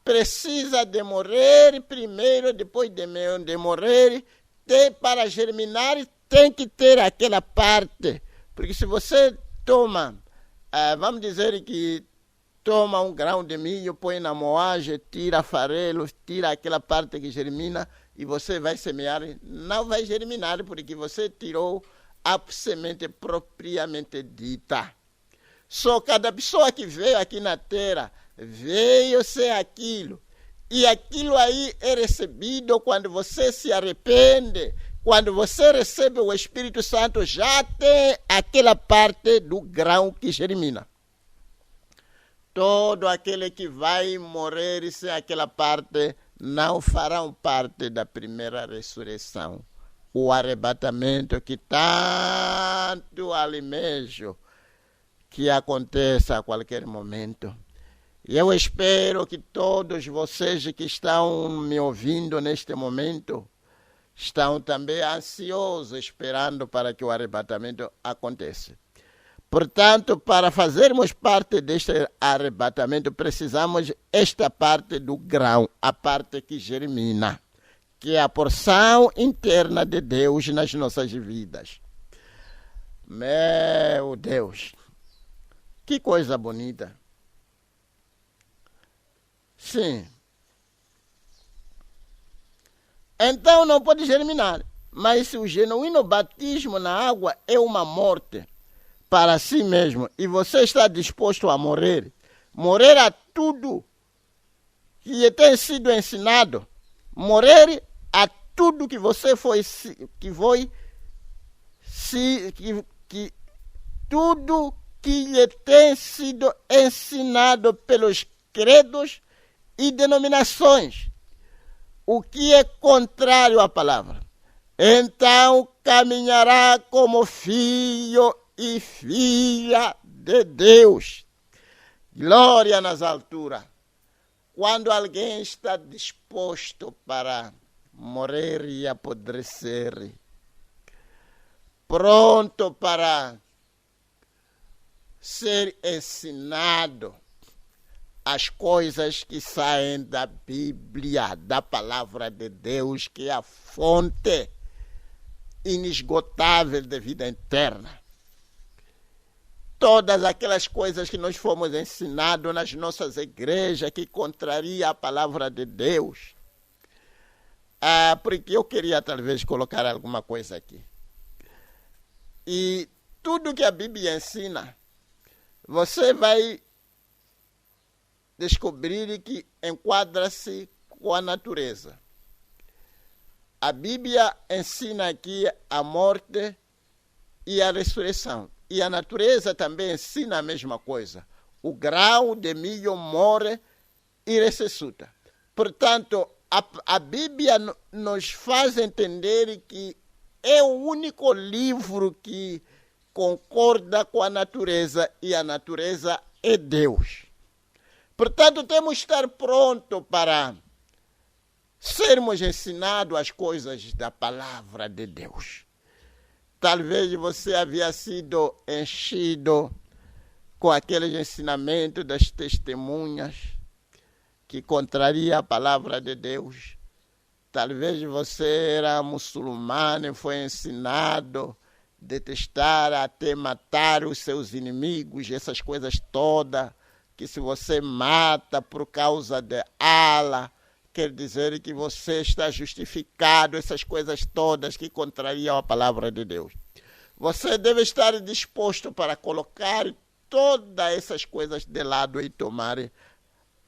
precisa de morrer primeiro, depois de morrer, para germinar, tem que ter aquela parte. Porque se você toma, vamos dizer que toma um grão de milho, põe na moagem, tira farelo, tira aquela parte que germina e você vai semear, não vai germinar porque você tirou a semente propriamente dita. Só cada pessoa que veio aqui na terra veio ser aquilo. E aquilo aí é recebido quando você se arrepende, quando você recebe o Espírito Santo, já tem aquela parte do grão que germina. Todo aquele que vai morrer sem aquela parte não farão parte da primeira ressurreição. O arrebatamento que tanto almejo que aconteça a qualquer momento. E eu espero que todos vocês que estão me ouvindo neste momento estão também ansiosos, esperando para que o arrebatamento aconteça. Portanto, para fazermos parte deste arrebatamento, precisamos esta parte do grão, a parte que germina, que é a porção interna de Deus nas nossas vidas. Meu Deus, que coisa bonita. Sim. Então não pode germinar, mas se o genuíno batismo na água é uma morte para si mesmo, e você está disposto a morrer a tudo que tem sido ensinado, morrer a tudo que você tudo que lhe tem sido ensinado pelos credos e denominações, o que é contrário à palavra, então caminhará como filho e filha de Deus. Glória nas alturas. Quando alguém está disposto para morrer e apodrecer, pronto para ser ensinado as coisas que saem da Bíblia, da palavra de Deus, que é a fonte inesgotável de vida eterna. Todas aquelas coisas que nós fomos ensinados nas nossas igrejas que contraria a palavra de Deus. Porque eu queria talvez colocar alguma coisa aqui. E tudo que a Bíblia ensina, você vai descobrir que enquadra-se com a natureza. A Bíblia ensina aqui a morte e a ressurreição. E a natureza também ensina a mesma coisa. O grão de milho morre e ressuscita. Portanto, a Bíblia nos faz entender que é o único livro que concorda com a natureza e a natureza é Deus. Portanto, temos que estar prontos para sermos ensinados as coisas da palavra de Deus. Talvez você havia sido enchido com aqueles ensinamentos das testemunhas que contraria a palavra de Deus. Talvez você era muçulmano e foi ensinado a detestar até matar os seus inimigos, essas coisas todas, que se você mata por causa de Allah, quer dizer que você está justificado, essas coisas todas que contrariam a palavra de Deus. Você deve estar disposto para colocar todas essas coisas de lado e tomar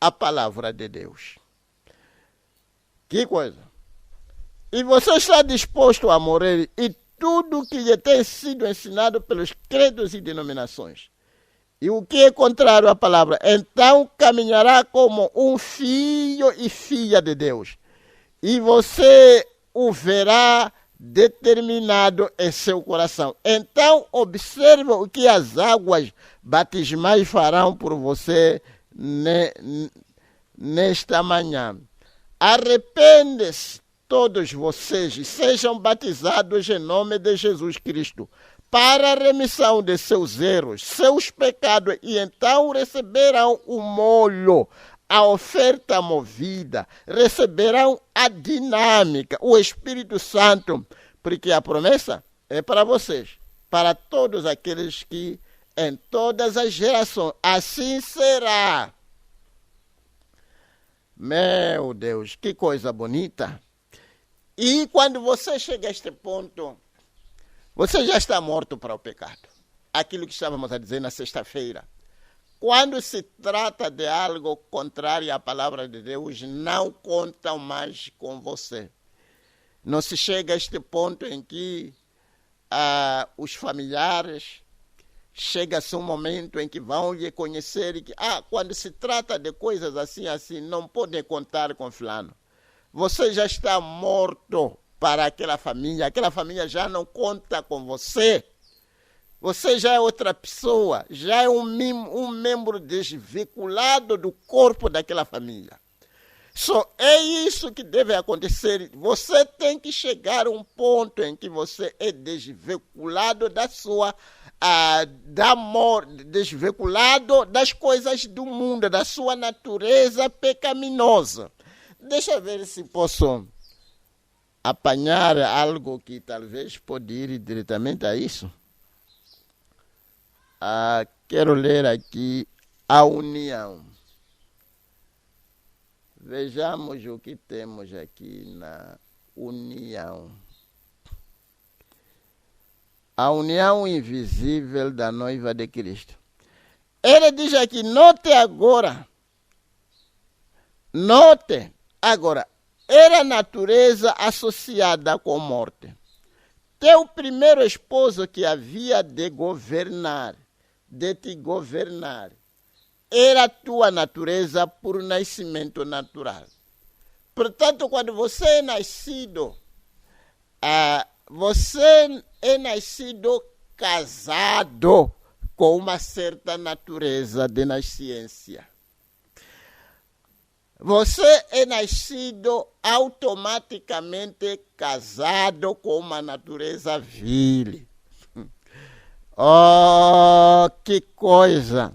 a palavra de Deus. Que coisa! E você está disposto a morrer e tudo que lhe tem sido ensinado pelos credos e denominações. E o que é contrário à palavra, então caminhará como um filho e filha de Deus. E você o verá determinado em seu coração. Então observe o que as águas batismais farão por você nesta manhã. Arrepende-se todos vocês e sejam batizados em nome de Jesus Cristo, para a remissão de seus erros, seus pecados, e então receberão o molho, a oferta movida, receberão a dinâmica, o Espírito Santo, porque a promessa é para vocês, para todos aqueles que em todas as gerações, assim será. Meu Deus, que coisa bonita. E quando você chega a este ponto, você já está morto para o pecado. Aquilo que estávamos a dizer na sexta-feira. Quando se trata de algo contrário à palavra de Deus, não contam mais com você. Não se chega a este ponto em que os familiares, chega-se um momento em que vão lhe conhecer e que, quando se trata de coisas assim, não podem contar com fulano. Você já está morto para aquela família já não conta com você. Você já é outra pessoa, já é um membro desvinculado do corpo daquela família. Só é isso que deve acontecer. Você tem que chegar a um ponto em que você é desvinculado desvinculado das coisas do mundo, da sua natureza pecaminosa. Deixa eu ver se posso apanhar algo que talvez pode ir diretamente a isso. Quero ler aqui a união. Vejamos o que temos aqui na união. A união invisível da noiva de Cristo. Ele diz aqui, note agora, era a natureza associada com morte. Teu primeiro esposo que havia de te governar, era a tua natureza por nascimento natural. Portanto, quando você é nascido casado com uma certa natureza de nascença. Você é nascido automaticamente casado com uma natureza vil. Oh, que coisa!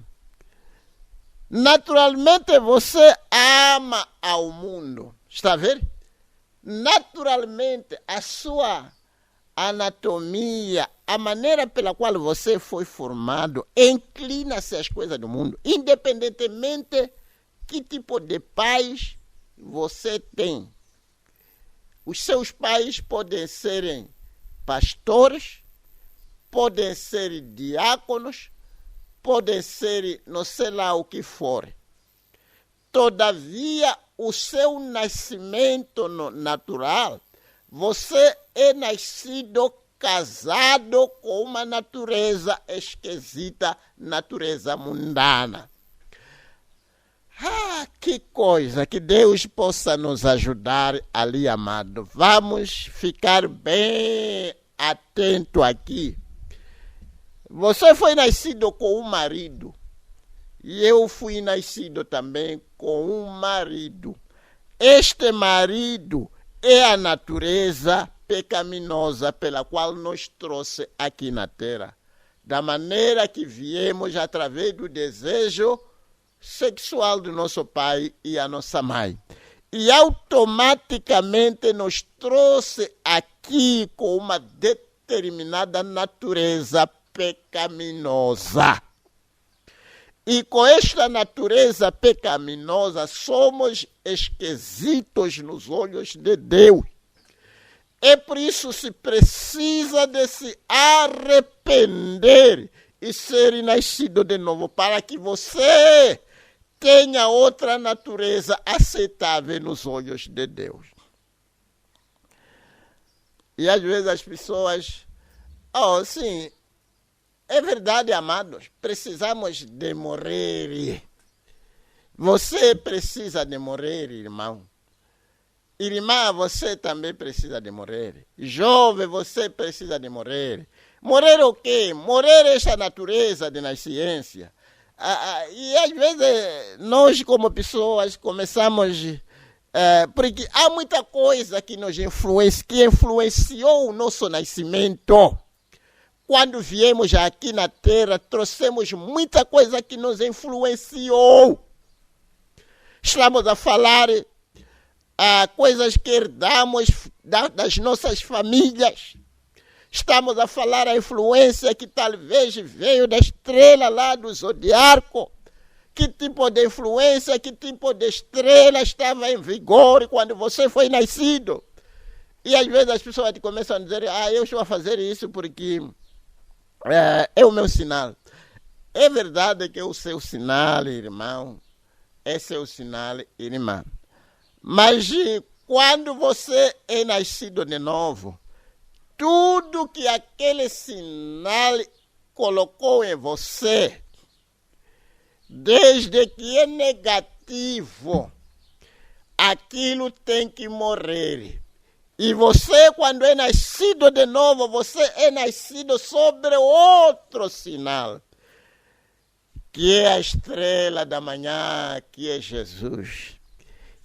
Naturalmente você ama ao mundo. Está vendo? Naturalmente a anatomia, a maneira pela qual você foi formado, inclina-se às coisas do mundo, independentemente que tipo de pais você tem. Os seus pais podem serem pastores, podem ser diáconos, podem ser não sei lá o que for. Todavia, o seu nascimento natural, você é nascido casado com uma natureza esquisita, natureza mundana. Que coisa, que Deus possa nos ajudar ali, amado. Vamos ficar bem atento aqui. Você foi nascido com um marido. E eu fui nascido também com um marido. Este marido é a natureza pecaminosa pela qual nos trouxe aqui na terra. Da maneira que viemos através do desejo sexual do nosso pai e a nossa mãe. E automaticamente nos trouxe aqui com uma determinada natureza pecaminosa. E com esta natureza pecaminosa somos esquisitos nos olhos de Deus. É por isso se precisa de se arrepender e ser nascido de novo, para que você tenha outra natureza aceitável nos olhos de Deus. E às vezes as pessoas, sim, é verdade, amados, precisamos de morrer. Você precisa de morrer, irmão. Irmã, você também precisa de morrer. Jovem, você precisa de morrer. Morrer o quê? Morrer essa natureza de nascença. E às vezes nós como pessoas começamos... porque há muita coisa que nos influenciou o nosso nascimento. Quando viemos aqui na terra, trouxemos muita coisa que nos influenciou. Estamos a falar coisas que herdamos das nossas famílias. Estamos a falar a influência que talvez veio da estrela lá do zodiaco. Que tipo de influência, que tipo de estrela estava em vigor quando você foi nascido. E às vezes as pessoas começam a dizer, eu estou a fazer isso porque é o meu sinal. É verdade que é o seu sinal, irmão. É seu sinal, irmã. Mas quando você é nascido de novo, tudo que aquele sinal colocou em você, desde que é negativo, aquilo tem que morrer. E você, quando é nascido de novo, você é nascido sobre outro sinal, que é a estrela da manhã, que é Jesus.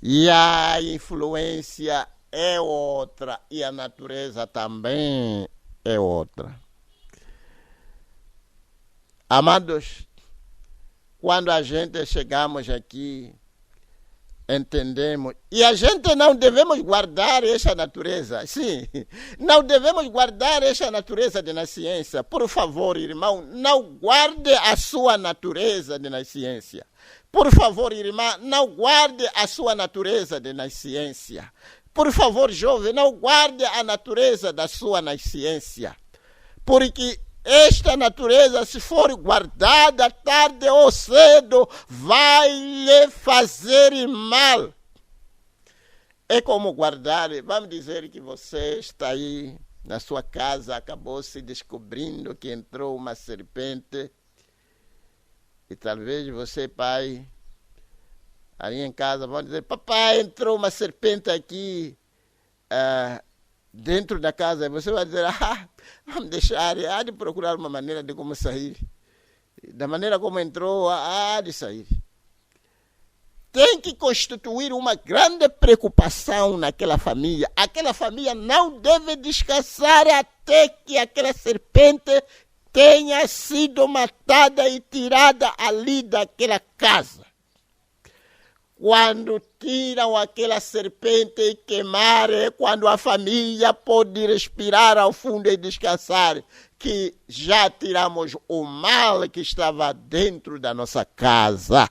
E a influência é outra, e a natureza também é outra. Amados, quando a gente chegamos aqui, entendemos, e a gente não devemos guardar essa natureza, sim, não devemos guardar essa natureza de nascença. Por favor, irmão, não guarde a sua natureza de nascença. Por favor, irmã, não guarde a sua natureza de nascença. Por favor, jovem, não guarde a natureza da sua nascença. Porque esta natureza, se for guardada tarde ou cedo, vai lhe fazer mal. É como guardar, vamos dizer que você está aí na sua casa, acabou se descobrindo que entrou uma serpente. E talvez você, pai, ali em casa, vão dizer, papai, entrou uma serpente aqui dentro da casa. E você vai dizer, vamos deixar, há de procurar uma maneira de como sair. Da maneira como entrou, há de sair. Tem que constituir uma grande preocupação naquela família. Aquela família não deve descansar até que aquela serpente tenha sido matada e tirada ali daquela casa. Quando tiram aquela serpente e queimar, é quando a família pode respirar ao fundo e descansar, que já tiramos o mal que estava dentro da nossa casa.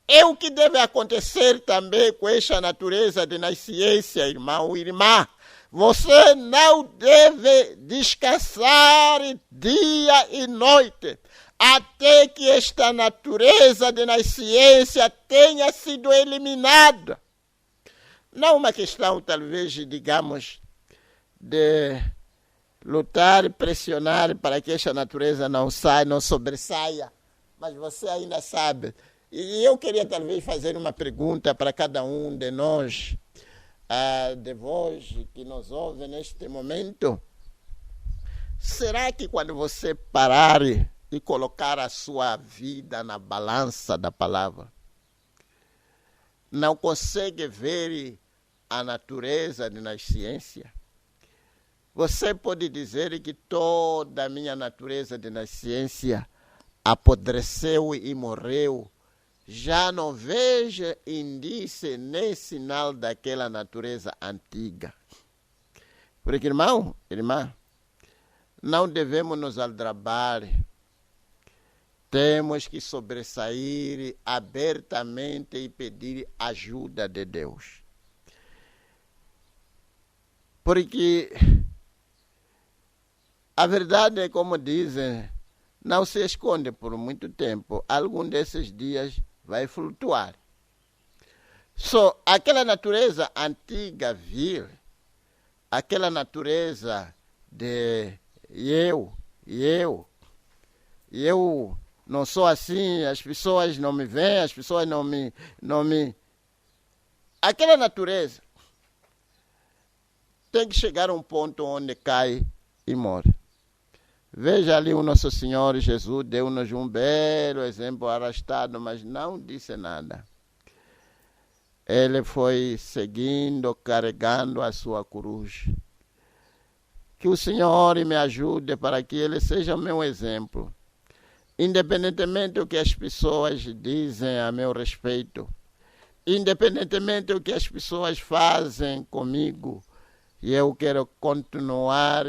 É o que deve acontecer também com esta natureza de nasciência, irmão e irmã. Você não deve descansar dia e noite, até que esta natureza de nasciência tenha sido eliminada. Não uma questão, talvez, digamos, de lutar e pressionar para que esta natureza não sobressaia, mas você ainda sabe. E eu queria, talvez, fazer uma pergunta para cada um de nós, de vós que nos ouve neste momento. Será que quando você parar e colocar a sua vida na balança da palavra, não consegue ver a natureza de nasciência? Você pode dizer que toda a minha natureza de nasciência apodreceu e morreu. Já não vejo indício nem sinal daquela natureza antiga. Porque, irmão, irmã, não devemos nos aldrabar. Temos que sobressair abertamente e pedir ajuda de Deus. Porque a verdade é, como dizem, não se esconde por muito tempo. Algum desses dias vai flutuar. Só aquela natureza antiga vir, aquela natureza de eu não sou assim, as pessoas não me veem, as pessoas não me... Aquela natureza tem que chegar a um ponto onde cai e morre. Veja ali o nosso Senhor Jesus, deu-nos um belo exemplo arrastado, mas não disse nada. Ele foi seguindo, carregando a sua cruz. Que o Senhor me ajude para que Ele seja o meu exemplo. Independentemente do que as pessoas dizem a meu respeito, independentemente do que as pessoas fazem comigo, eu quero continuar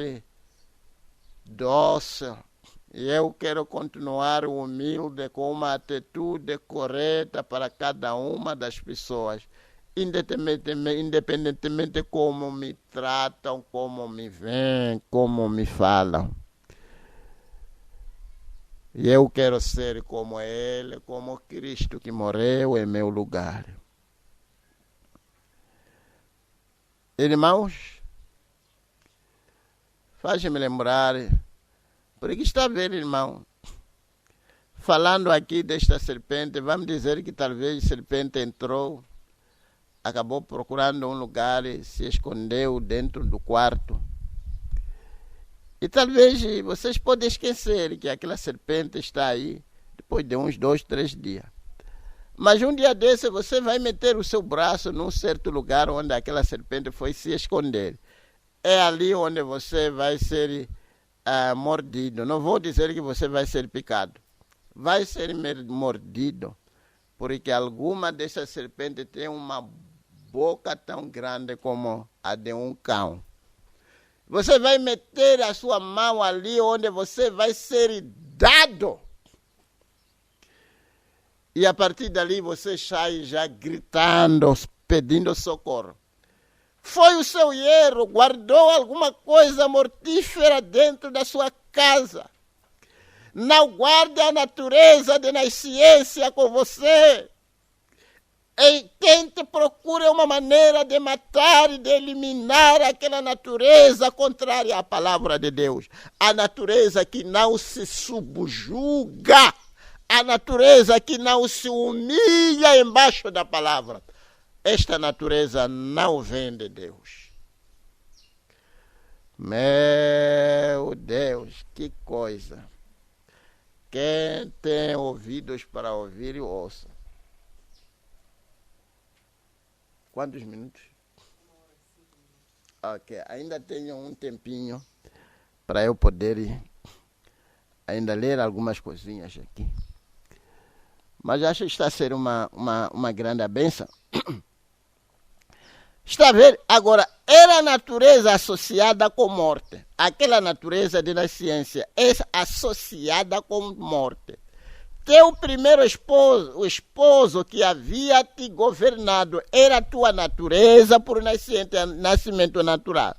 dócil, eu quero continuar humilde, com uma atitude correta para cada uma das pessoas, independentemente de como me tratam, como me veem, como me falam. E eu quero ser como Ele, como Cristo que morreu em meu lugar. Irmãos, faz-me lembrar, porque está vendo, irmão, falando aqui desta serpente, vamos dizer que talvez a serpente entrou, acabou procurando um lugar e se escondeu dentro do quarto. E talvez vocês podem esquecer que aquela serpente está aí depois de uns 2, 3 dias. Mas um dia desse você vai meter o seu braço num certo lugar onde aquela serpente foi se esconder. É ali onde você vai ser mordido. Não vou dizer que você vai ser picado. Vai ser mordido, porque alguma dessas serpentes tem uma boca tão grande como a de um cão. Você vai meter a sua mão ali onde você vai ser dado. E a partir dali você sai já gritando, pedindo socorro. Foi o seu erro, guardou alguma coisa mortífera dentro da sua casa. Não guarde a natureza de nasciência com você. E tente procurar uma maneira de matar e de eliminar aquela natureza contrária à palavra de Deus. A natureza que não se subjuga. A natureza que não se humilha embaixo da palavra. Esta natureza não vem de Deus. Meu Deus, que coisa. Quem tem ouvidos para ouvir, ouça. Quantos minutos? Ok, ainda tenho um tempinho para eu poder ainda ler algumas coisinhas aqui. Mas acho que está a ser uma grande bênção. Está a ver? Agora, era a natureza associada com morte. Aquela natureza de nascença é associada com morte. Teu primeiro esposo, o esposo que havia te governado, era a tua natureza por nascimento natural.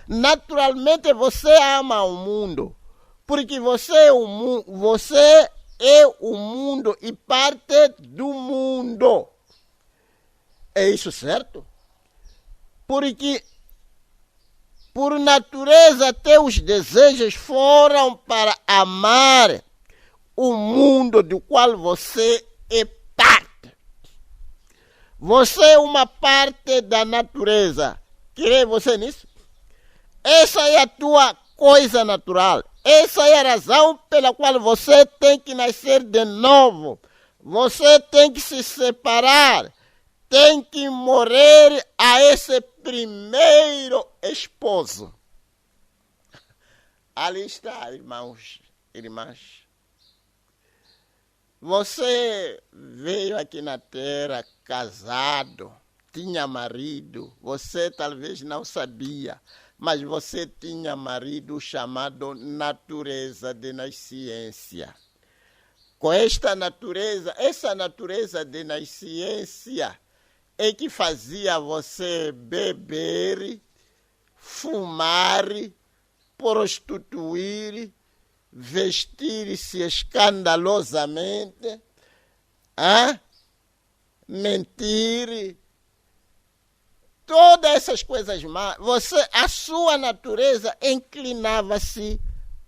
Naturalmente você ama o mundo, porque você é o mundo e parte do mundo. É isso certo? Porque, por natureza, teus desejos foram para amar o mundo do qual você é parte. Você é uma parte da natureza. Crê você nisso? Essa é a tua coisa natural. Essa é a razão pela qual você tem que nascer de novo. Você tem que se separar. Tem que morrer a esse primeiro esposo. Ali está, irmãos e irmãs. Você veio aqui na terra casado, tinha marido, você talvez não sabia, mas você tinha marido chamado natureza de nascença. Com esta natureza, essa natureza de nascença é que fazia você beber, fumar, prostituir, vestir-se escandalosamente, mentir, todas essas coisas más. A sua natureza inclinava-se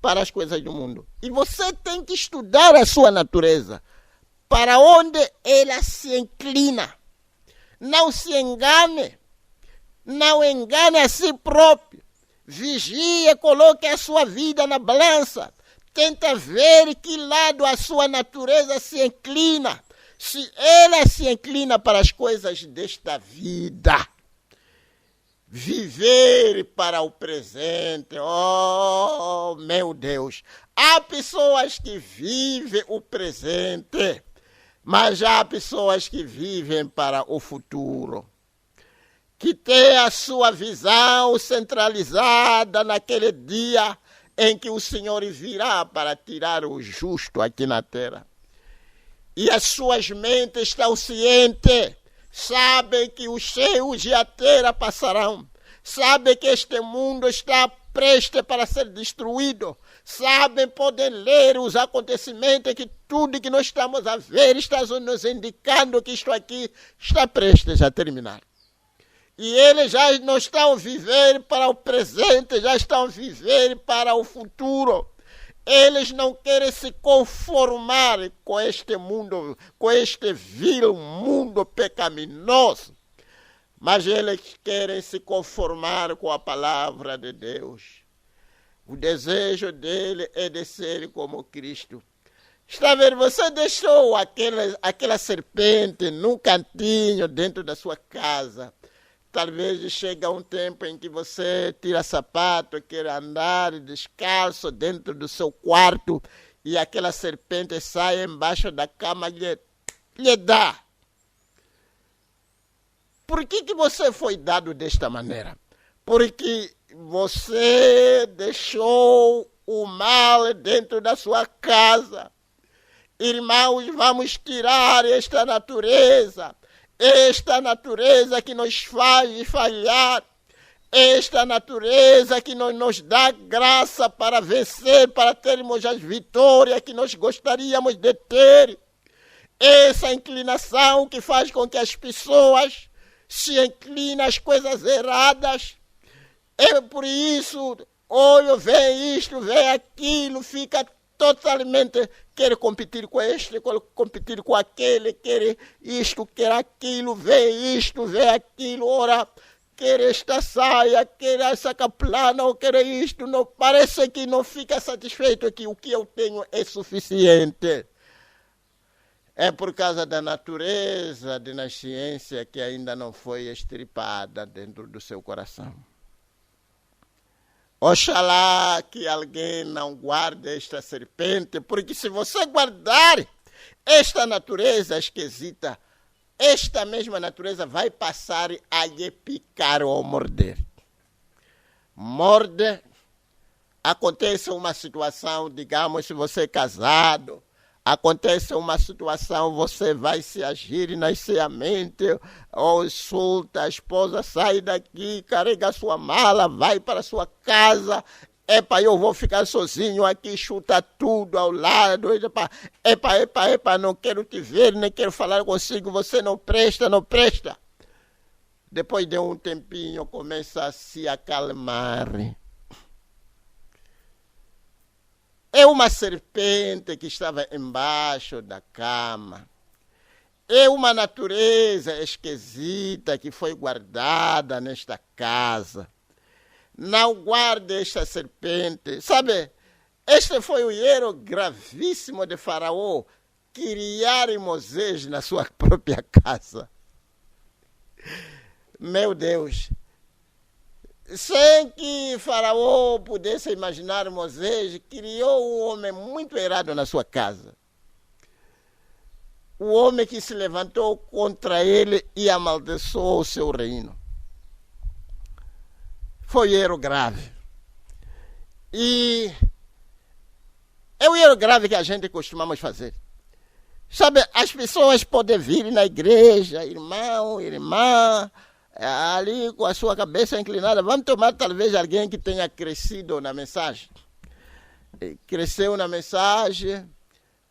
para as coisas do mundo. E você tem que estudar a sua natureza, para onde ela se inclina. Não se engane, não engane a si próprio. Vigie, coloque a sua vida na balança. Tenta ver que lado a sua natureza se inclina. Se ela se inclina para as coisas desta vida, viver para o presente, oh meu Deus. Há pessoas que vivem o presente, mas há pessoas que vivem para o futuro, que têm a sua visão centralizada naquele dia em que o Senhor virá para tirar o justo aqui na terra. E as suas mentes estão cientes, sabem que os céus e a terra passarão, sabem que este mundo está prestes para ser destruído, sabem, podem ler os acontecimentos, que tudo que nós estamos a ver está nos indicando que isto aqui está prestes a terminar. E eles já não estão a viver para o presente, já estão a viver para o futuro. Eles não querem se conformar com este mundo, com este vil mundo pecaminoso. Mas eles querem se conformar com a palavra de Deus. O desejo dele é de ser como Cristo. Está vendo? Você deixou aquela serpente num cantinho dentro da sua casa. Talvez chega um tempo em que você tira sapato, quer andar descalço dentro do seu quarto e aquela serpente sai embaixo da cama e lhe dá. Por que você foi dado desta maneira? Porque você deixou o mal dentro da sua casa. Irmãos, vamos tirar esta natureza que nos faz falhar, esta natureza que nos dá graça para vencer, para termos as vitórias que nós gostaríamos de ter. Essa inclinação que faz com que as pessoas se inclinem às coisas erradas. É por isso, olha, vê isto, vê aquilo, fica totalmente, quer competir com este, quer competir com aquele, quer isto, quer aquilo, vê isto, vê aquilo, ora, quer esta saia, quer essa caplana, ou quer isto, não, parece que não fica satisfeito, que o que eu tenho é suficiente. É por causa da natureza de nascença que ainda não foi extirpada dentro do seu coração. Oxalá que alguém não guarde esta serpente, porque se você guardar Esta natureza esquisita, esta mesma natureza vai passar a lhe picar ou morder. Morde, acontece uma situação, digamos, se você é casado, acontece uma situação, você vai se agir inicialmente, ou insulta, a esposa sai daqui, carrega sua mala, vai para sua casa, epa, eu vou ficar sozinho aqui, chuta tudo ao lado, epa, não quero te ver, nem quero falar consigo, você não presta, não presta. Depois de um tempinho, começa a se acalmar. É uma serpente que estava embaixo da cama. É uma natureza esquisita que foi guardada nesta casa. Não guarde esta serpente. Sabe, este foi o erro gravíssimo de Faraó, criar Moisés na sua própria casa. Meu Deus. Sem que Faraó pudesse imaginar, Moisés criou um homem muito errado na sua casa. O homem que se levantou contra ele e amaldiçoou o seu reino. Foi erro grave. E é o erro grave que a gente costumamos fazer. Sabe, as pessoas podem vir na igreja, irmão, irmã, ali com a sua cabeça inclinada. Vamos tomar talvez alguém que tenha crescido na mensagem. Cresceu na mensagem,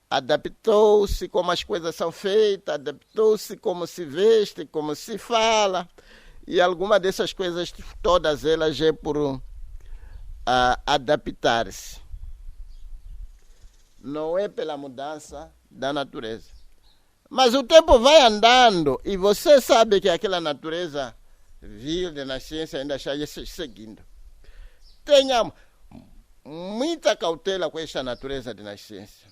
adaptou-se como as coisas são feitas, adaptou-se como se veste, como se fala. E alguma dessas coisas, todas elas é por adaptar-se. Não é pela mudança da natureza. Mas o tempo vai andando e você sabe que aquela natureza vil de nascença ainda está seguindo. Tenha muita cautela com esta natureza de nascença.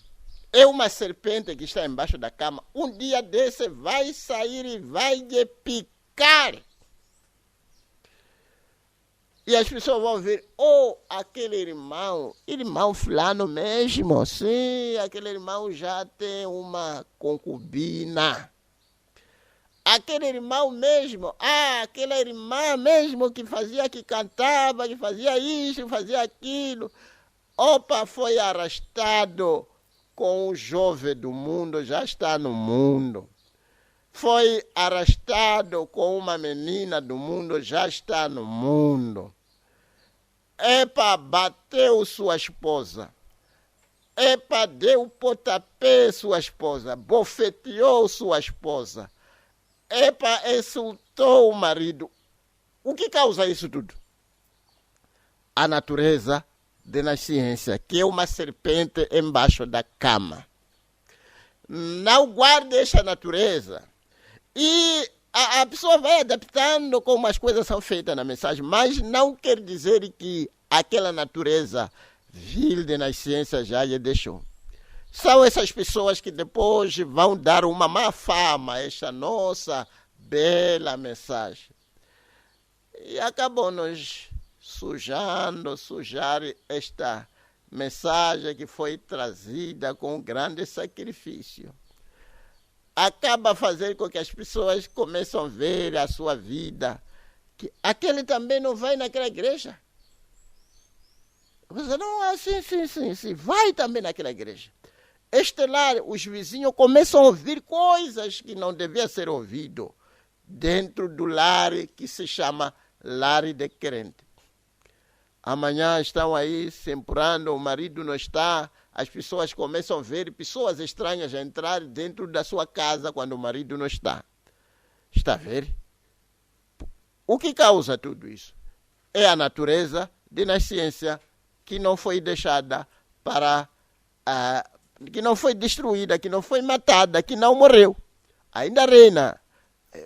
É uma serpente que está embaixo da cama. Um dia desse vai sair e vai lhe picar. E as pessoas vão ver, aquele irmão fulano mesmo, sim, aquele irmão já tem uma concubina. Aquele irmão mesmo, aquela irmã mesmo que cantava, que fazia isso, fazia aquilo. Foi arrastado com um jovem do mundo, já está no mundo. Foi arrastado com uma menina do mundo, já está no mundo. Bateu sua esposa. Deu pontapé sua esposa. Bofeteou sua esposa. Insultou o marido. O que causa isso tudo? A natureza de nascença, que é uma serpente embaixo da cama. Não guarde essa natureza. E a pessoa vai adaptando como as coisas são feitas na mensagem, mas não quer dizer que aquela natureza vil de nascença já lhe deixou. São essas pessoas que depois vão dar uma má fama a esta nossa bela mensagem. E acabam nos sujar esta mensagem que foi trazida com grande sacrifício. Acaba fazendo com que as pessoas comecem a ver a sua vida, que aquele também não vai naquela igreja. Você não, sim, vai também naquela igreja. Este lar, os vizinhos começam a ouvir coisas que não deviam ser ouvidas dentro do lar que se chama lar de crente. Amanhã estão aí se empurrando, o marido não está. As pessoas começam a ver pessoas estranhas a entrar dentro da sua casa quando o marido não está. Está a ver? O que causa tudo isso? É a natureza de nascença que não foi deixada que não foi destruída, que não foi matada, que não morreu. Ainda reina.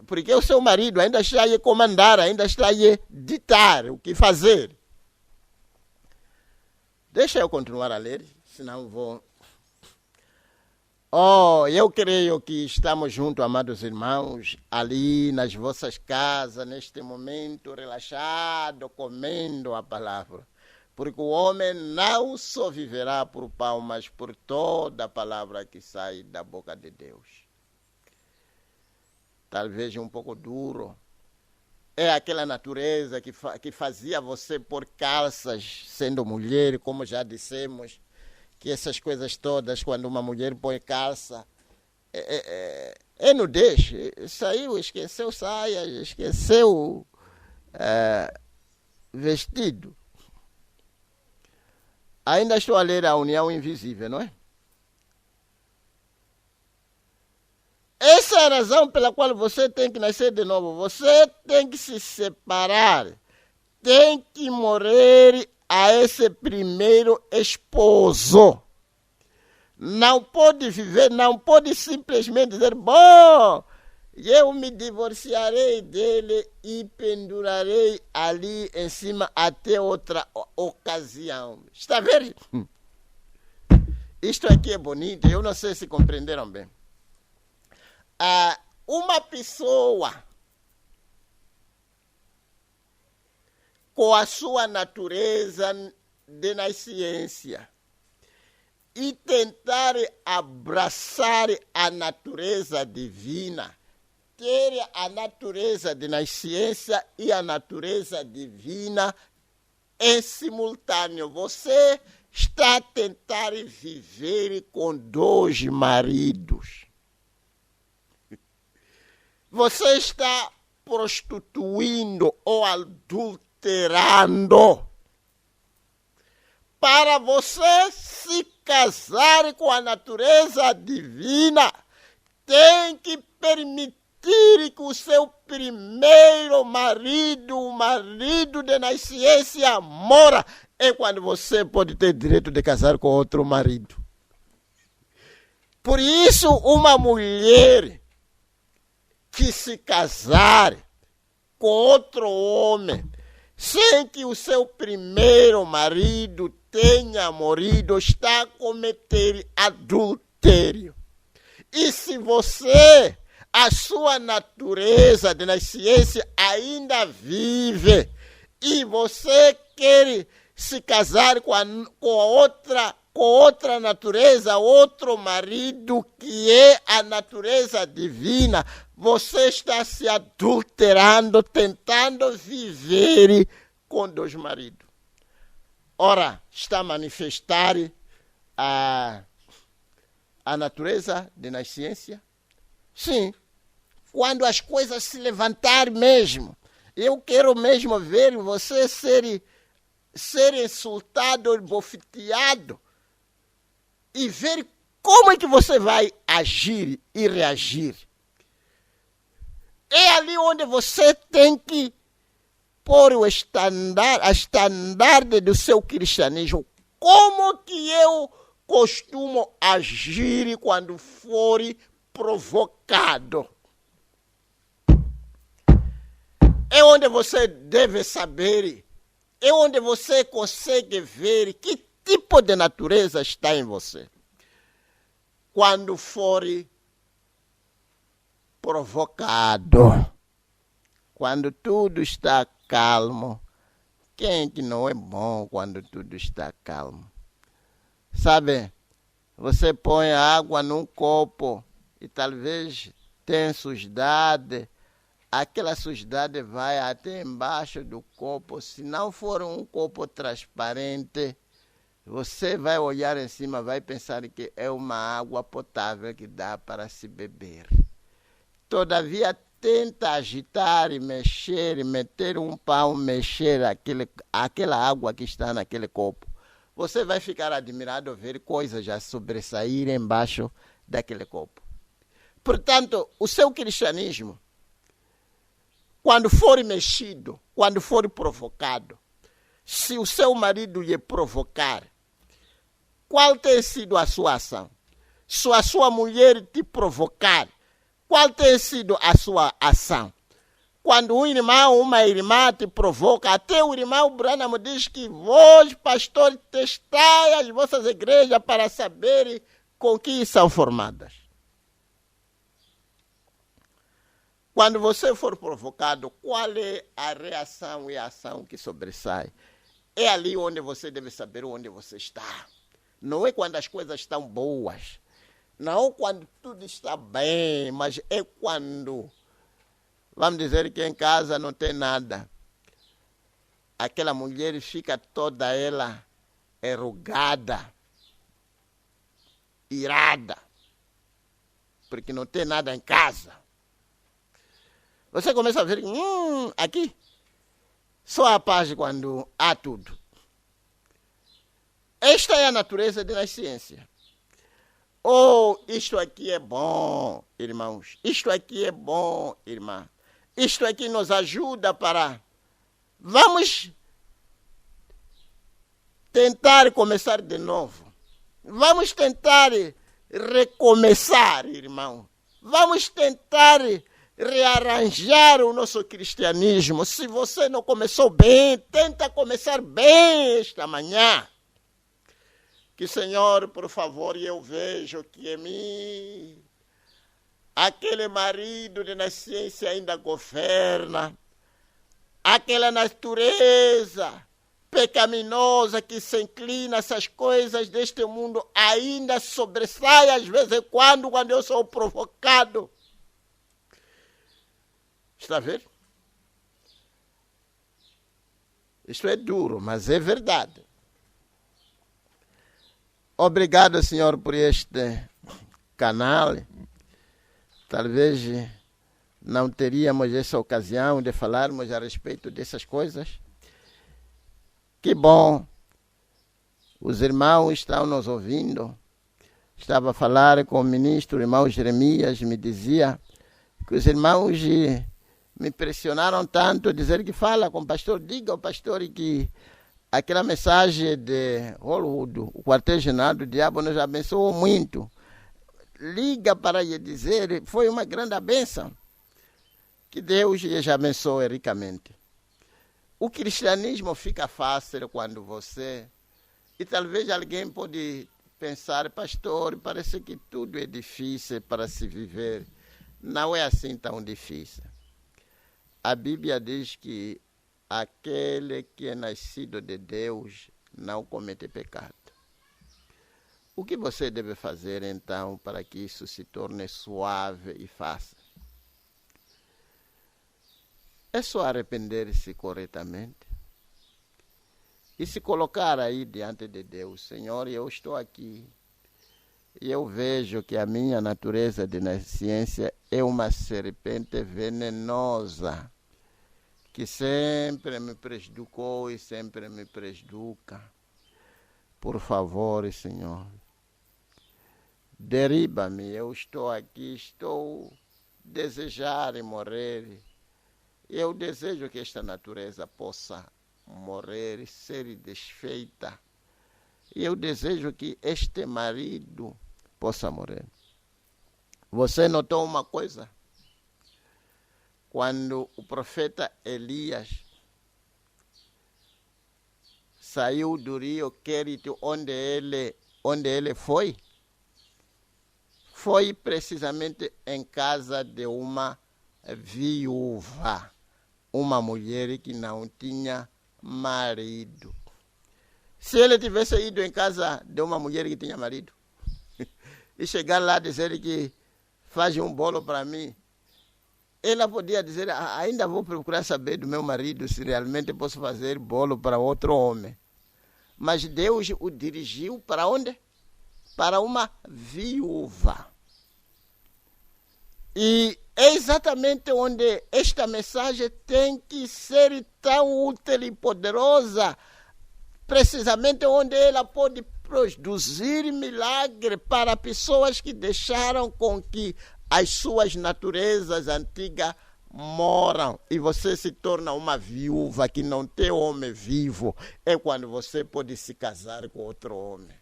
Porque o seu marido ainda está a comandar, ainda está a ditar o que fazer. Deixa eu continuar a ler, senão vou... eu creio que estamos juntos, amados irmãos, ali nas vossas casas, neste momento, relaxado, comendo a palavra. Porque o homem não só viverá por pão, mas por toda a palavra que sai da boca de Deus. Talvez um pouco duro. É aquela natureza que fazia você pôr calças sendo mulher, como já dissemos, que essas coisas todas, quando uma mulher põe calça, é nudez. Saiu, esqueceu saias, esqueceu vestido. Ainda estou a ler a União Invisível, não é? Essa é a razão pela qual você tem que nascer de novo. Você tem que se separar. Tem que morrer a esse primeiro esposo. Não pode viver, não pode simplesmente dizer, bom, eu me divorciarei dele e pendurarei ali em cima até outra ocasião. Está vendo? Isto aqui é bonito, eu não sei se compreenderam bem. Uma pessoa com a sua natureza de nascença e tentar abraçar a natureza divina, ter a natureza de nascença e a natureza divina em simultâneo. Você está a tentar viver com dois maridos. Você está prostituindo ou adulterando para você se casar com a natureza divina. Tem que permitir que o seu primeiro marido, o marido de nascença, mora. É quando você pode ter direito de casar com outro marido. Por isso, uma mulher que se casar com outro homem, sem que o seu primeiro marido tenha morrido, está a cometer adultério. E se você, a sua natureza de nascença ainda vive, e você quer se casar com outra natureza, outro marido que é a natureza divina, você está se adulterando, tentando viver com dois maridos. Ora, está a manifestar a natureza de nascença? Sim. Quando as coisas se levantarem mesmo, eu quero mesmo ver você ser insultado, bofeteado, e ver como é que você vai agir e reagir. É ali onde você tem que pôr a estandarte do seu cristianismo. Como que eu costumo agir quando for provocado? É onde você deve saber, é onde você consegue ver que tipo de natureza está em você. Quando for provocado, quando tudo está calmo. Quem que não é bom quando tudo está calmo? Sabe, você põe água num copo e talvez tenha sujidade, aquela sujidade vai até embaixo do copo. Se não for um copo transparente, você vai olhar em cima, vai pensar que é uma água potável que dá para se beber. Todavia, tenta agitar e mexer, meter um pau, mexer aquela água que está naquele copo. Você vai ficar admirado ver coisas já sobressair embaixo daquele copo. Portanto, o seu cristianismo, quando for mexido, quando for provocado, se o seu marido lhe provocar, qual tem sido a sua ação? Se a sua mulher te provocar, qual tem sido a sua ação? Quando um irmão, uma irmã te provoca, até o irmão Branham diz que vós, pastores, testai as vossas igrejas para saberem com que são formadas. Quando você for provocado, qual é a reação e a ação que sobressai? É ali onde você deve saber onde você está. Não é quando as coisas estão boas. Não quando tudo está bem, mas é quando, vamos dizer que em casa não tem nada. Aquela mulher fica toda ela enrugada, irada, porque não tem nada em casa. Você começa a ver que aqui só há paz quando há tudo. Esta é a natureza da ciência. Isto aqui é bom, irmãos. Isto aqui é bom, irmã. Isto aqui nos ajuda para... Vamos tentar começar de novo. Vamos tentar recomeçar, irmão. Vamos tentar rearranjar o nosso cristianismo. Se você não começou bem, tenta começar bem esta manhã. Que, Senhor, por favor, eu vejo que em mim aquele marido de nascença ainda governa, aquela natureza pecaminosa que se inclina a essas coisas deste mundo ainda sobressai às vezes quando eu sou provocado. Está a ver? Isto é duro, mas é verdade. Obrigado, Senhor, por este canal. Talvez não teríamos essa ocasião de falarmos a respeito dessas coisas. Que bom. Os irmãos estão nos ouvindo. Estava a falar com o ministro, o irmão Jeremias, me dizia que os irmãos me pressionaram tanto a dizer que fala com o pastor, diga ao pastor que aquela mensagem de Hollywood, o quartel-general do diabo, nos abençoou muito. Liga para lhe dizer, foi uma grande bênção. Que Deus lhes abençoe ricamente. O cristianismo fica fácil quando você... E talvez alguém pode pensar, pastor, parece que tudo é difícil para se viver. Não é assim tão difícil. A Bíblia diz que aquele que é nascido de Deus não comete pecado. O que você deve fazer, então, para que isso se torne suave e fácil? É só arrepender-se corretamente e se colocar aí diante de Deus. Senhor, eu estou aqui e eu vejo que a minha natureza de nascença é uma serpente venenosa que sempre me prejudicou e sempre me prejudica. Por favor, Senhor, derriba-me. Eu estou aqui, estou desejando morrer. Eu desejo que esta natureza possa morrer e ser desfeita. E eu desejo que este marido possa morrer. Você notou uma coisa? Quando o profeta Elias saiu do rio Querite, onde ele foi precisamente em casa de uma viúva, uma mulher que não tinha marido. Se ele tivesse ido em casa de uma mulher que tinha marido e chegar lá e dizer que faz um bolo para mim, ela podia dizer, ainda vou procurar saber do meu marido se realmente posso fazer bolo para outro homem. Mas Deus o dirigiu para onde? Para uma viúva. E é exatamente onde esta mensagem tem que ser tão útil e poderosa, precisamente onde ela pode produzir milagre para pessoas que deixaram com que as suas naturezas antigas moram e você se torna uma viúva que não tem homem vivo. É quando você pode se casar com outro homem.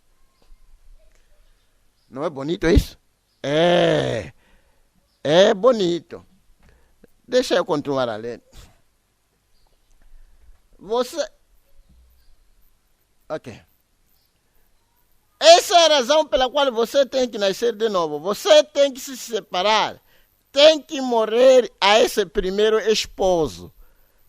Não é bonito isso? É bonito. Deixa eu continuar a ler. Ok. Essa é a razão pela qual você tem que nascer de novo. Você tem que se separar. Tem que morrer a esse primeiro esposo.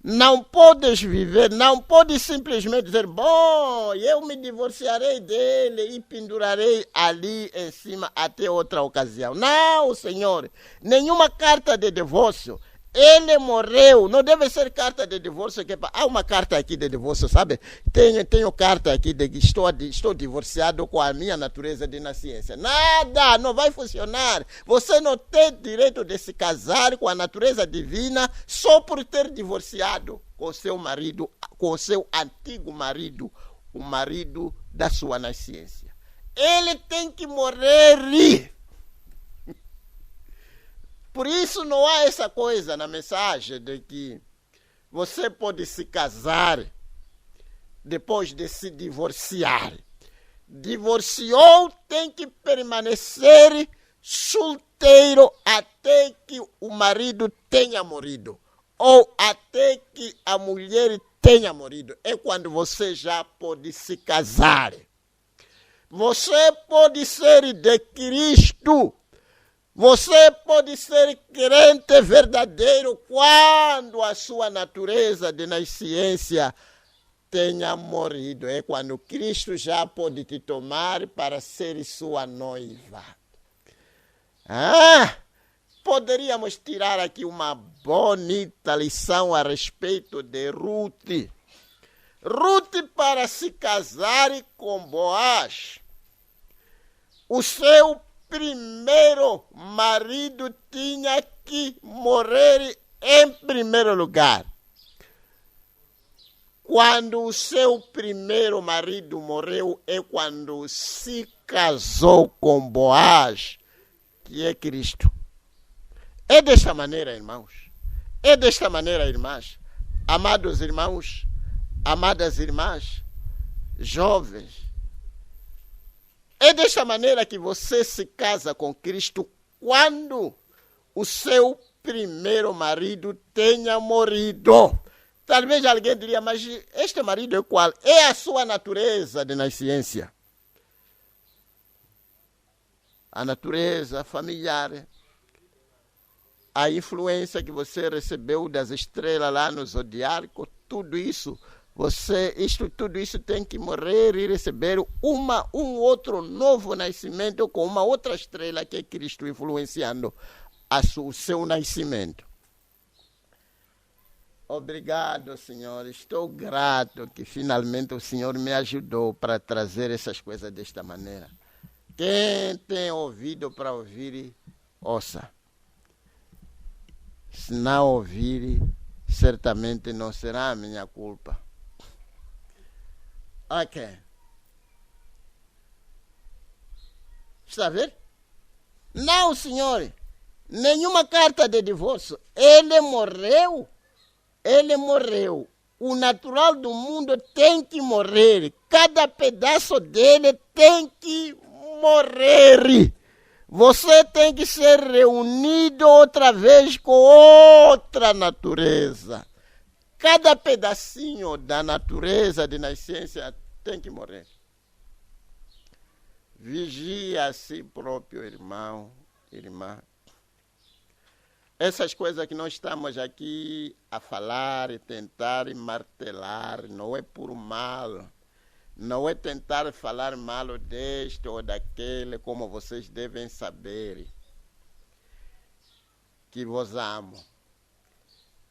Não podes viver, não podes simplesmente dizer, bom, eu me divorciarei dele e pendurarei ali em cima até outra ocasião. Não, Senhor, nenhuma carta de divórcio. Ele morreu, não deve ser carta de divórcio. Há uma carta aqui de divórcio, sabe? Tenho carta aqui de que estou divorciado com a minha natureza de nascença. Nada, não vai funcionar. Você não tem direito de se casar com a natureza divina só por ter divorciado com seu marido, com seu antigo marido, o marido da sua nascença. Ele tem que morrer. Por isso não há essa coisa na mensagem de que você pode se casar depois de se divorciar. Divorciou, tem que permanecer solteiro até que o marido tenha morrido. Ou até que a mulher tenha morrido. É quando você já pode se casar. Você pode ser de Cristo. Você pode ser crente verdadeiro quando a sua natureza de nascença tenha morrido. É quando Cristo já pode te tomar para ser sua noiva. Poderíamos tirar aqui uma bonita lição a respeito de Ruth. Ruth, para se casar com Boaz, o seu primeiro marido tinha que morrer em primeiro lugar. Quando o seu primeiro marido morreu, é quando se casou com Boaz, que é Cristo. É desta maneira, irmãos. É desta maneira, irmãs. Amados irmãos, amadas irmãs, jovens. É desta maneira que você se casa com Cristo quando o seu primeiro marido tenha morrido. Talvez alguém diria, mas este marido é qual? É a sua natureza de nascença. A natureza familiar. A influência que você recebeu das estrelas lá no zodiaco, tudo isso. Tudo isso tem que morrer e receber um outro novo nascimento com uma outra estrela que é Cristo influenciando o seu nascimento. Obrigado, Senhor. Estou grato que finalmente o Senhor me ajudou para trazer essas coisas desta maneira. Quem tem ouvido para ouvir, ouça. Se não ouvir, certamente não será a minha culpa. Ok. Está vendo? Não, senhor. Nenhuma carta de divórcio. Ele morreu. Ele morreu. O natural do mundo tem que morrer. Cada pedaço dele tem que morrer. Você tem que ser reunido outra vez com outra natureza. Cada pedacinho da natureza de nascença tem que morrer. Vigia a si próprio, irmão, irmã. Essas coisas que nós estamos aqui a falar e tentar e martelar, não é por mal. Não é tentar falar mal deste ou daquele, como vocês devem saber. Que vos amo.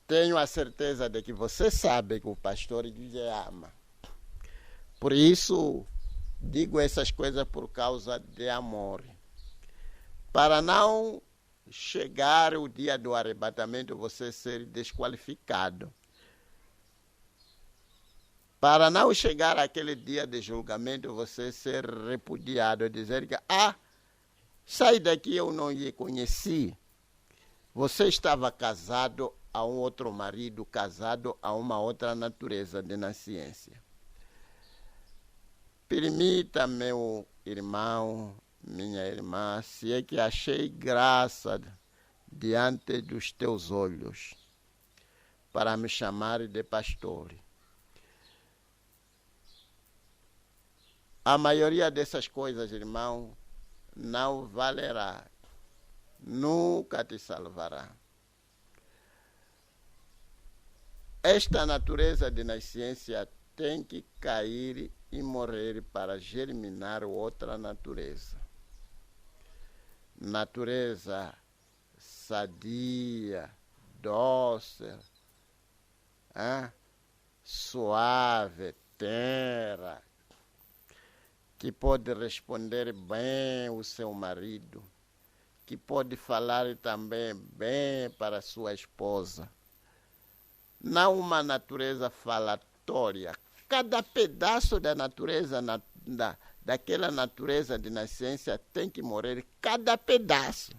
Tenho a certeza de que você sabe que o pastor lhe ama. Por isso, digo essas coisas por causa de amor. Para não chegar o dia do arrebatamento, você ser desqualificado. Para não chegar aquele dia de julgamento, você ser repudiado, dizer que, sai daqui, eu não lhe conheci. Você estava casado a um outro marido, casado a uma outra natureza de nascença. Permita, meu irmão, minha irmã, se é que achei graça diante dos teus olhos, para me chamar de pastor. A maioria dessas coisas, irmão, não valerá. Nunca te salvará. esta natureza de nascença tem que cair e morrer para germinar outra natureza. Natureza sadia, dócil, suave, terra, que pode responder bem o seu marido, que pode falar também bem para sua esposa. Não uma natureza falatória. Cada pedaço da natureza, daquela natureza de nascença tem que morrer, cada pedaço.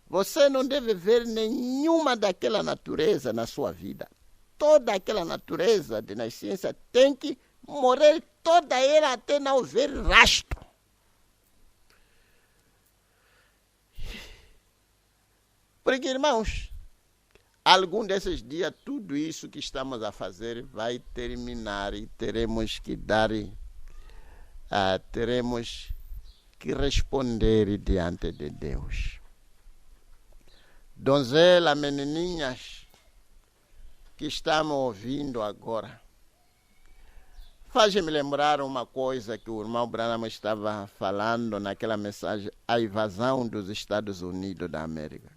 Você não deve ver nenhuma daquela natureza na sua vida. Toda aquela natureza de nascença tem que morrer, toda ela, até não ver rastro. Porque, irmãos, algum desses dias, tudo isso que estamos a fazer vai terminar e teremos que teremos que responder diante de Deus. Donzela, menininhas que estamos ouvindo agora, faz-me lembrar uma coisa que o irmão Branham estava falando naquela mensagem, a invasão dos Estados Unidos da América.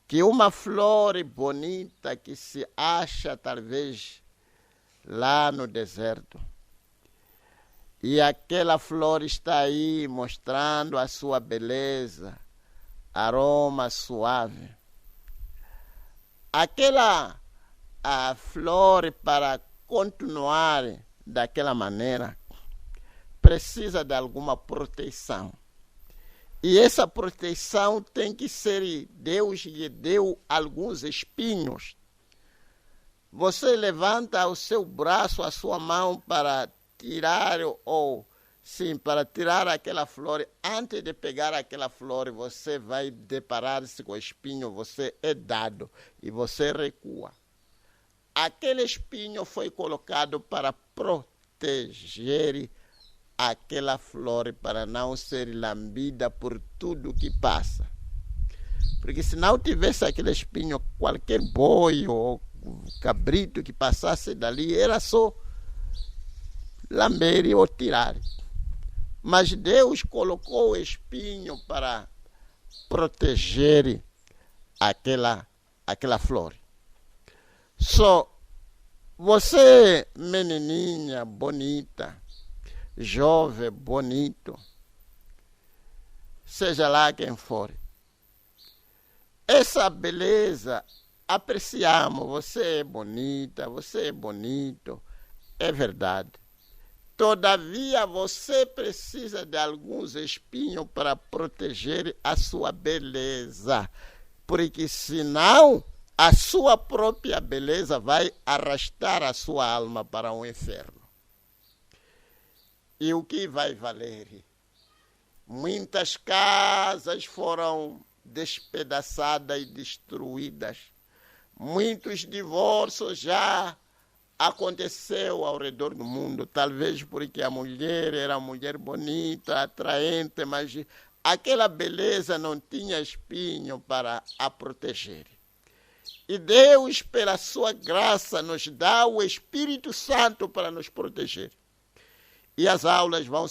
Que uma flor bonita que se acha talvez lá no deserto, e aquela flor está aí mostrando a sua beleza, aroma suave. Aquela flor, para continuar daquela maneira, precisa de alguma proteção. E essa proteção tem que ser, Deus lhe deu alguns espinhos. Você levanta o seu braço, a sua mão para tirar para tirar aquela flor. Antes de pegar aquela flor, você vai deparar-se com o espinho, você é dado e você recua. Aquele espinho foi colocado para proteger aquela flor, para não ser lambida por tudo que passa. Porque se não tivesse aquele espinho, qualquer boi ou cabrito que passasse dali, era só lamber ou tirar. Mas Deus colocou o espinho para proteger aquela flor. Você, menininha bonita, jovem bonito, seja lá quem for, essa beleza apreciamos. Você é bonita, você é bonito, é verdade. Todavia, você precisa de alguns espinhos para proteger a sua beleza, porque senão a sua própria beleza vai arrastar a sua alma para o inferno. E o que vai valer? Muitas casas foram despedaçadas e destruídas. Muitos divórcios já aconteceu ao redor do mundo, talvez porque a mulher era uma mulher bonita, atraente, mas aquela beleza não tinha espinho para a proteger. E Deus, pela sua graça, nos dá o Espírito Santo para nos proteger. E as aulas vão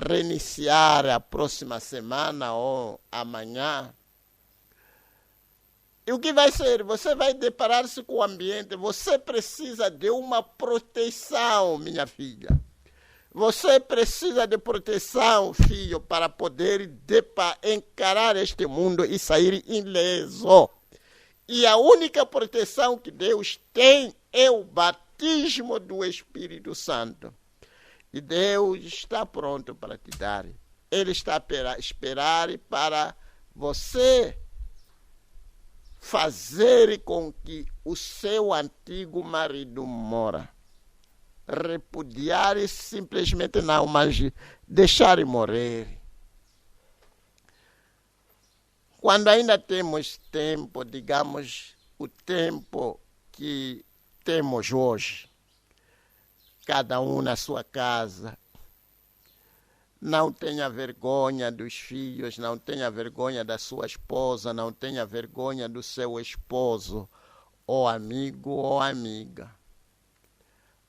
reiniciar a próxima semana ou amanhã. E o que vai ser? Você vai deparar-se com o ambiente. Você precisa de uma proteção, minha filha. Você precisa de proteção, filho, para poder encarar este mundo e sair ileso. E a única proteção que Deus tem é o batismo do Espírito Santo. E Deus está pronto para te dar. Ele está a esperar para você fazer com que o seu antigo marido mora. Repudiar simplesmente não, mas deixar morrer. Quando ainda temos tempo, digamos, o tempo que temos hoje, cada um na sua casa, Não tenha vergonha dos filhos, não tenha vergonha da sua esposa, não tenha vergonha do seu esposo, ou amigo ou amiga.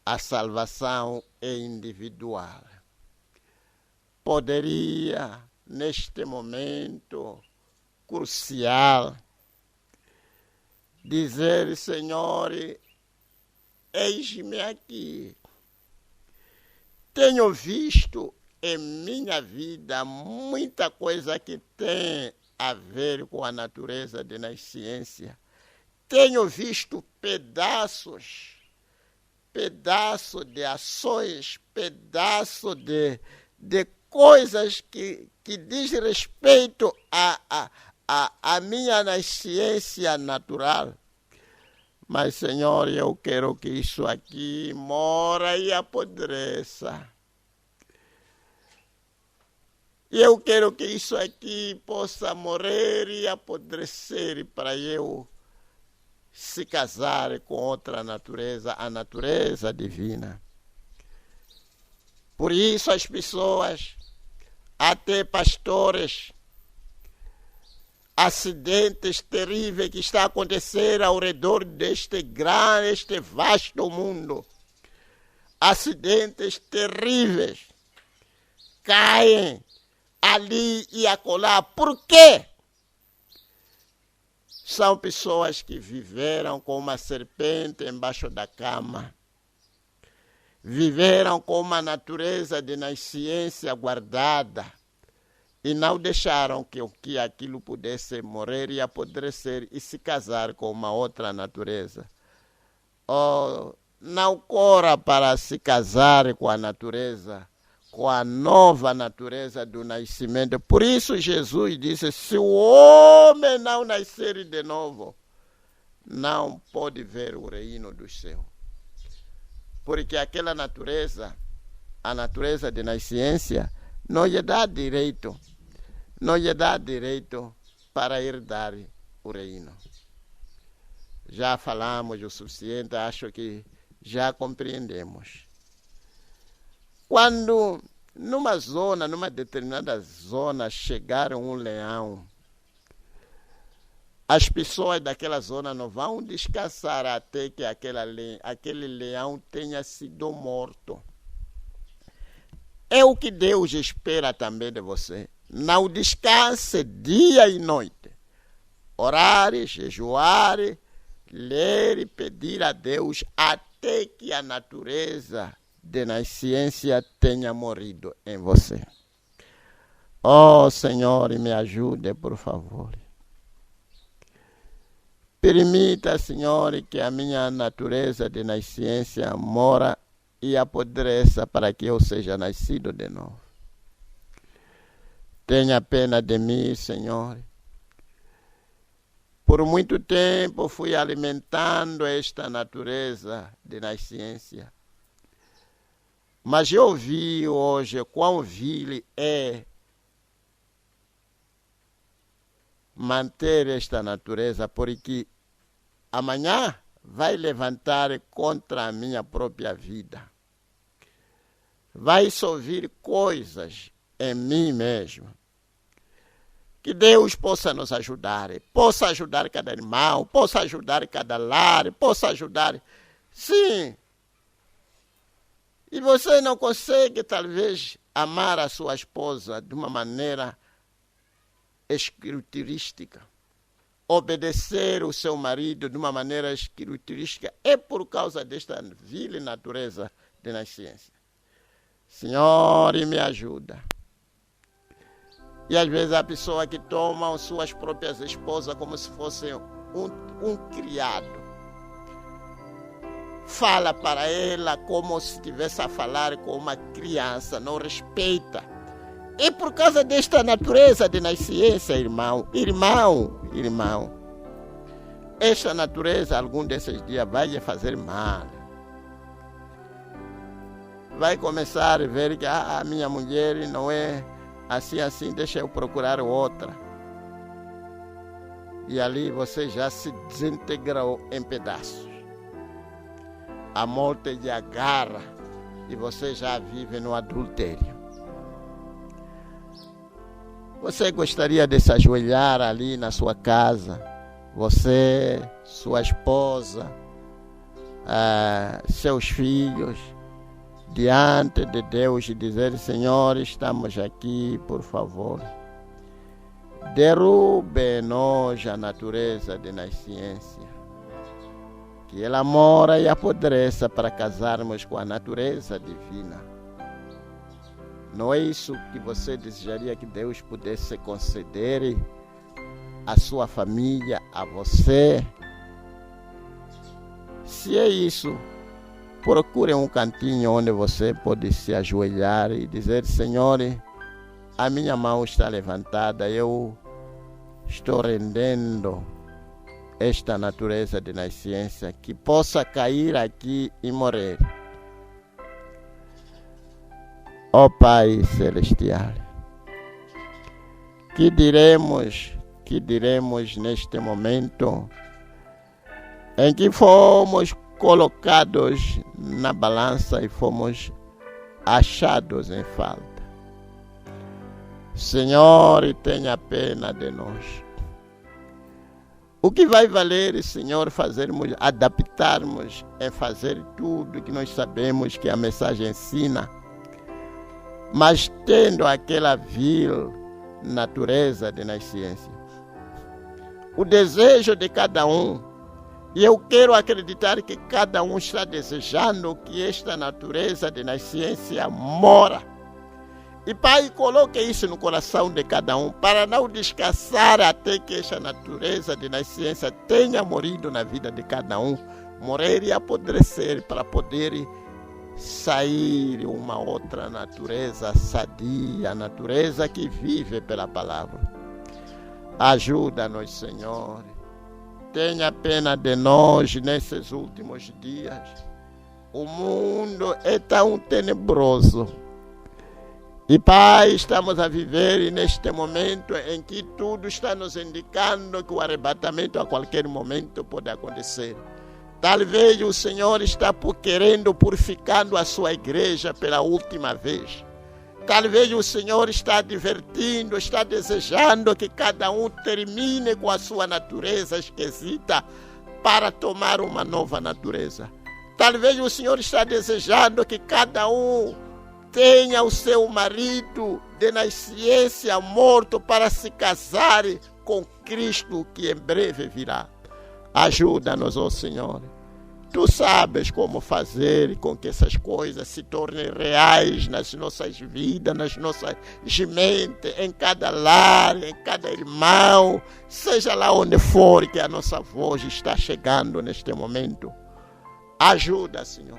A salvação é individual. Poderia, neste momento crucial, dizer: Senhor, eis-me aqui. Tenho visto em minha vida muita coisa que tem a ver com a natureza de nascência. Tenho visto pedaços de ações, pedaço de coisas que diz respeito à minha nascência natural. Mas, Senhor, eu quero que isso aqui mora e apodreça. Eu quero que isso aqui possa morrer e apodrecer para eu se casar com outra natureza, a natureza divina. Por isso as pessoas, até pastores, acidentes terríveis que estão a acontecer ao redor deste vasto mundo, acidentes terríveis, caem ali e acolá. Por quê? São pessoas que viveram com uma serpente embaixo da cama, viveram com uma natureza de nascência guardada e não deixaram que aquilo pudesse morrer e apodrecer e se casar com uma outra natureza. Não corra para se casar com a natureza, com a nova natureza do nascimento. Por isso Jesus disse: se o homem não nascer de novo, não pode ver o reino dos céus. Porque aquela natureza, a natureza de nascência, não lhe dá direito para herdar o reino. Já falamos o suficiente, acho que já compreendemos. Quando numa determinada zona, chegar um leão, as pessoas daquela zona não vão descansar até que aquele leão tenha sido morto. É o que Deus espera também de você. Não descanse dia e noite. Orar, jejuar, ler e pedir a Deus até que a natureza de nascência tenha morrido em você. Oh, Senhor, me ajude, por favor. Permita, Senhor, que a minha natureza de nascência mora e apodreça para que eu seja nascido de novo. Tenha pena de mim, Senhor. Por muito tempo fui alimentando esta natureza de nascência. Mas eu vi hoje quão vil é manter esta natureza, porque amanhã vai levantar contra a minha própria vida. Vai ouvir coisas em mim mesmo. Que Deus possa nos ajudar, possa ajudar cada irmão, possa ajudar cada lar, possa ajudar. Sim. E você não consegue, talvez, amar a sua esposa de uma maneira escriturística. Obedecer o seu marido de uma maneira escriturística é por causa desta vil natureza de nascência. Senhor, me ajuda. E às vezes a pessoa que toma suas próprias esposas como se fosse um criado. Fala para ela como se estivesse a falar com uma criança, não respeita. É por causa desta natureza de nascência, irmão. Esta natureza, algum desses dias, vai lhe fazer mal. Vai começar a ver que a minha mulher não é assim, deixa eu procurar outra. E ali você já se desintegrou em pedaços. A morte lhe agarra e você já vive no adultério. Você gostaria de se ajoelhar ali na sua casa? Você, sua esposa, seus filhos, diante de Deus e dizer: Senhor, estamos aqui, por favor. Derrube em nós a natureza de nasciência, que ela mora e apodreça para casarmos com a natureza divina. Não é isso que você desejaria que Deus pudesse conceder à sua família, a você? Se é isso, procure um cantinho onde você pode se ajoelhar e dizer: Senhor, a minha mão está levantada, eu estou rendendo esta natureza de nascença que possa cair aqui e morrer. Ó Pai Celestial, que diremos neste momento em que fomos colocados na balança e fomos achados em falta? Senhor, tenha pena de nós. O que vai valer, Senhor, adaptarmos e fazer tudo que nós sabemos que a mensagem ensina, mas tendo aquela vil natureza de nascença? O desejo de cada um, e eu quero acreditar que cada um está desejando que esta natureza de nascença mora. E Pai, coloque isso no coração de cada um, para não descansar até que esta natureza de nascença tenha morrido na vida de cada um, morrer e apodrecer, para poder sair uma outra natureza sadia, a natureza que vive pela palavra. Ajuda-nos, Senhor. Tenha pena de nós nesses últimos dias. O mundo é tão tenebroso. E Pai, estamos a viver neste momento em que tudo está nos indicando que o arrebatamento a qualquer momento pode acontecer. Talvez o Senhor está querendo purificando a sua igreja pela última vez. Talvez o Senhor está advertindo, está desejando que cada um termine com a sua natureza esquisita para tomar uma nova natureza. Talvez o Senhor está desejando que cada um tenha o seu marido de nascença morto para se casar com Cristo, que em breve virá. Ajuda-nos, ó Senhor. Tu sabes como fazer com que essas coisas se tornem reais nas nossas vidas, nas nossas mentes, em cada lar, em cada irmão, seja lá onde for que a nossa voz está chegando neste momento. Ajuda, Senhor,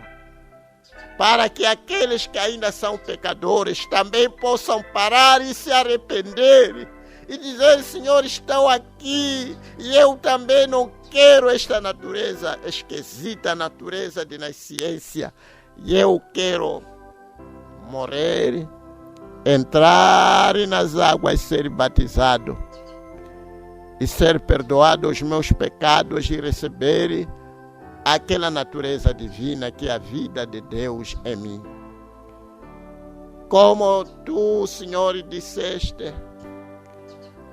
para que aqueles que ainda são pecadores também possam parar e se arrepender e dizer: Senhor, estou aqui e eu também não quero esta natureza esquisita, natureza de nascença, e eu quero morrer, entrar nas águas, ser batizado e ser perdoado os meus pecados e receber aquela natureza divina que é a vida de Deus em mim. Como tu, Senhor, disseste,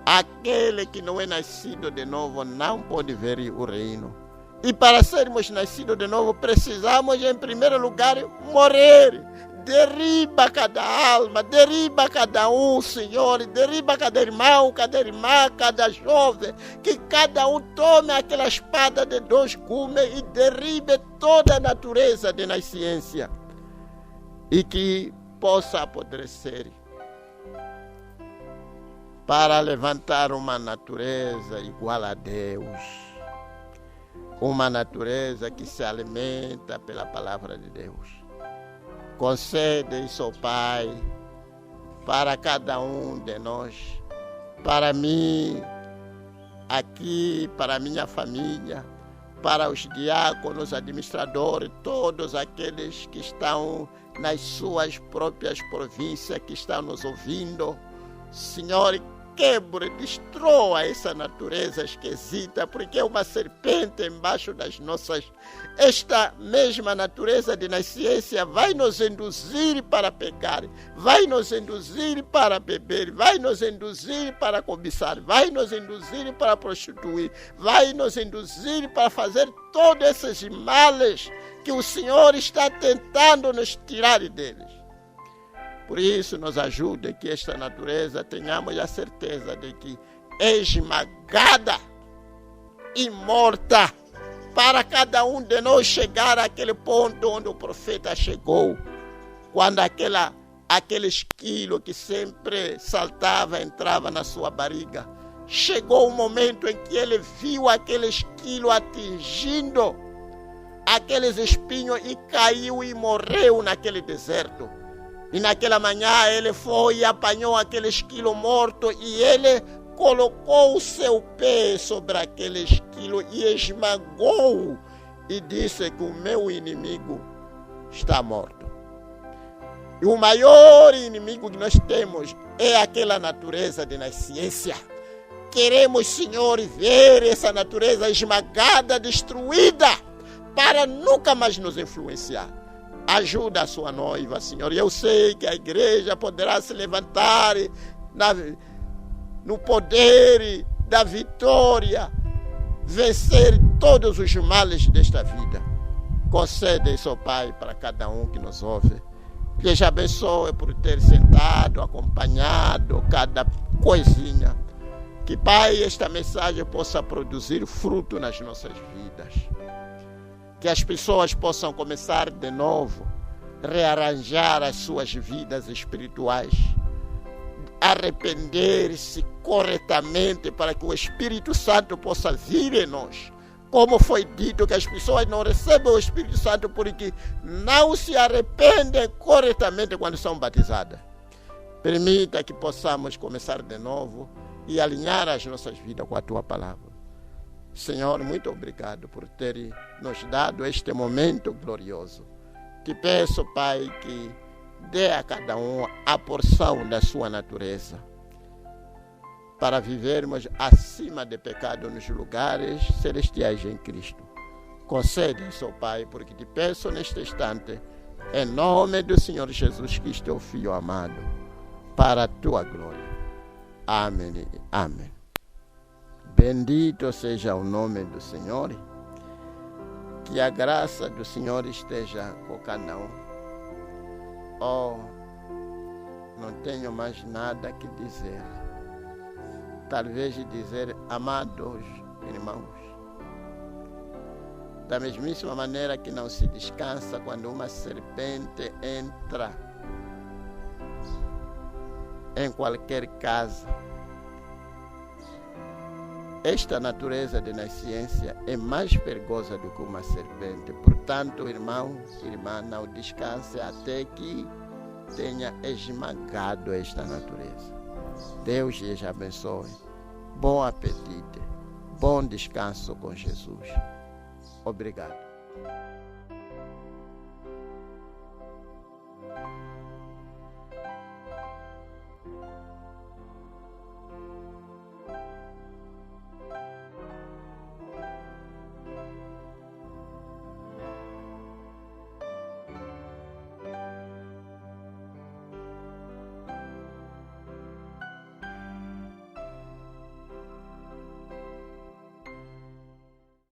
aquele que não é nascido de novo não pode ver o reino. E para sermos nascidos de novo, precisamos, em primeiro lugar, morrer. Derriba cada alma, derriba cada um, Senhor, derriba cada irmão, cada irmã, cada jovem, que cada um tome aquela espada de 2 gumes e derribe toda a natureza de nascença e que possa apodrecer, para levantar uma natureza igual a Deus, uma natureza que se alimenta pela palavra de Deus. Concede isso, Pai, para cada um de nós, para mim, aqui, para a minha família, para os diáconos, administradores, todos aqueles que estão nas suas próprias províncias, que estão nos ouvindo. Senhor, quebre, destrua essa natureza esquisita, porque é uma serpente embaixo das nossas. Esta mesma natureza de nascência vai nos induzir para pecar, vai nos induzir para beber, vai nos induzir para cobiçar, vai nos induzir para prostituir, vai nos induzir para fazer todos esses males que o Senhor está tentando nos tirar deles. Por isso, nos ajude que esta natureza tenhamos a certeza de que é esmagada e morta, para cada um de nós chegar àquele ponto onde o profeta chegou, quando aquele esquilo que sempre saltava entrava na sua barriga. Chegou o momento em que ele viu aquele esquilo atingindo aqueles espinhos e caiu e morreu naquele deserto. E naquela manhã ele foi e apanhou aquele esquilo morto e ele colocou o seu pé sobre aquele esquilo e esmagou e disse que o meu inimigo está morto. E o maior inimigo que nós temos é aquela natureza de nascência. Queremos, Senhor, ver essa natureza esmagada, destruída, para nunca mais nos influenciar. Ajuda a sua noiva, Senhor. Eu sei que a igreja poderá se levantar no poder da vitória, vencer todos os males desta vida. Concede isso, Pai, para cada um que nos ouve. Que te abençoe por ter sentado, acompanhado cada coisinha. Que, Pai, esta mensagem possa produzir fruto nas nossas vidas. Que as pessoas possam começar de novo, rearranjar as suas vidas espirituais, arrepender-se corretamente para que o Espírito Santo possa vir em nós. Como foi dito que as pessoas não recebem o Espírito Santo porque não se arrependem corretamente quando são batizadas. Permita que possamos começar de novo e alinhar as nossas vidas com a Tua Palavra. Senhor, muito obrigado por ter nos dado este momento glorioso. Te peço, Pai, que dê a cada um a porção da sua natureza, para vivermos acima de pecado nos lugares celestiais em Cristo. Concede isso, Pai, porque te peço neste instante, em nome do Senhor Jesus Cristo, teu Filho amado, para a tua glória. Amém. Amém. Bendito seja o nome do Senhor. Que a graça do Senhor esteja com cada um. Oh, não tenho mais nada que dizer. Talvez dizer, amados irmãos, da mesmíssima maneira que não se descansa quando uma serpente entra em qualquer casa. Esta natureza de nascência é mais perigosa do que uma serpente. Portanto, irmão, irmã, não descanse até que tenha esmagado esta natureza. Deus lhes abençoe. Bom apetite. Bom descanso com Jesus. Obrigado.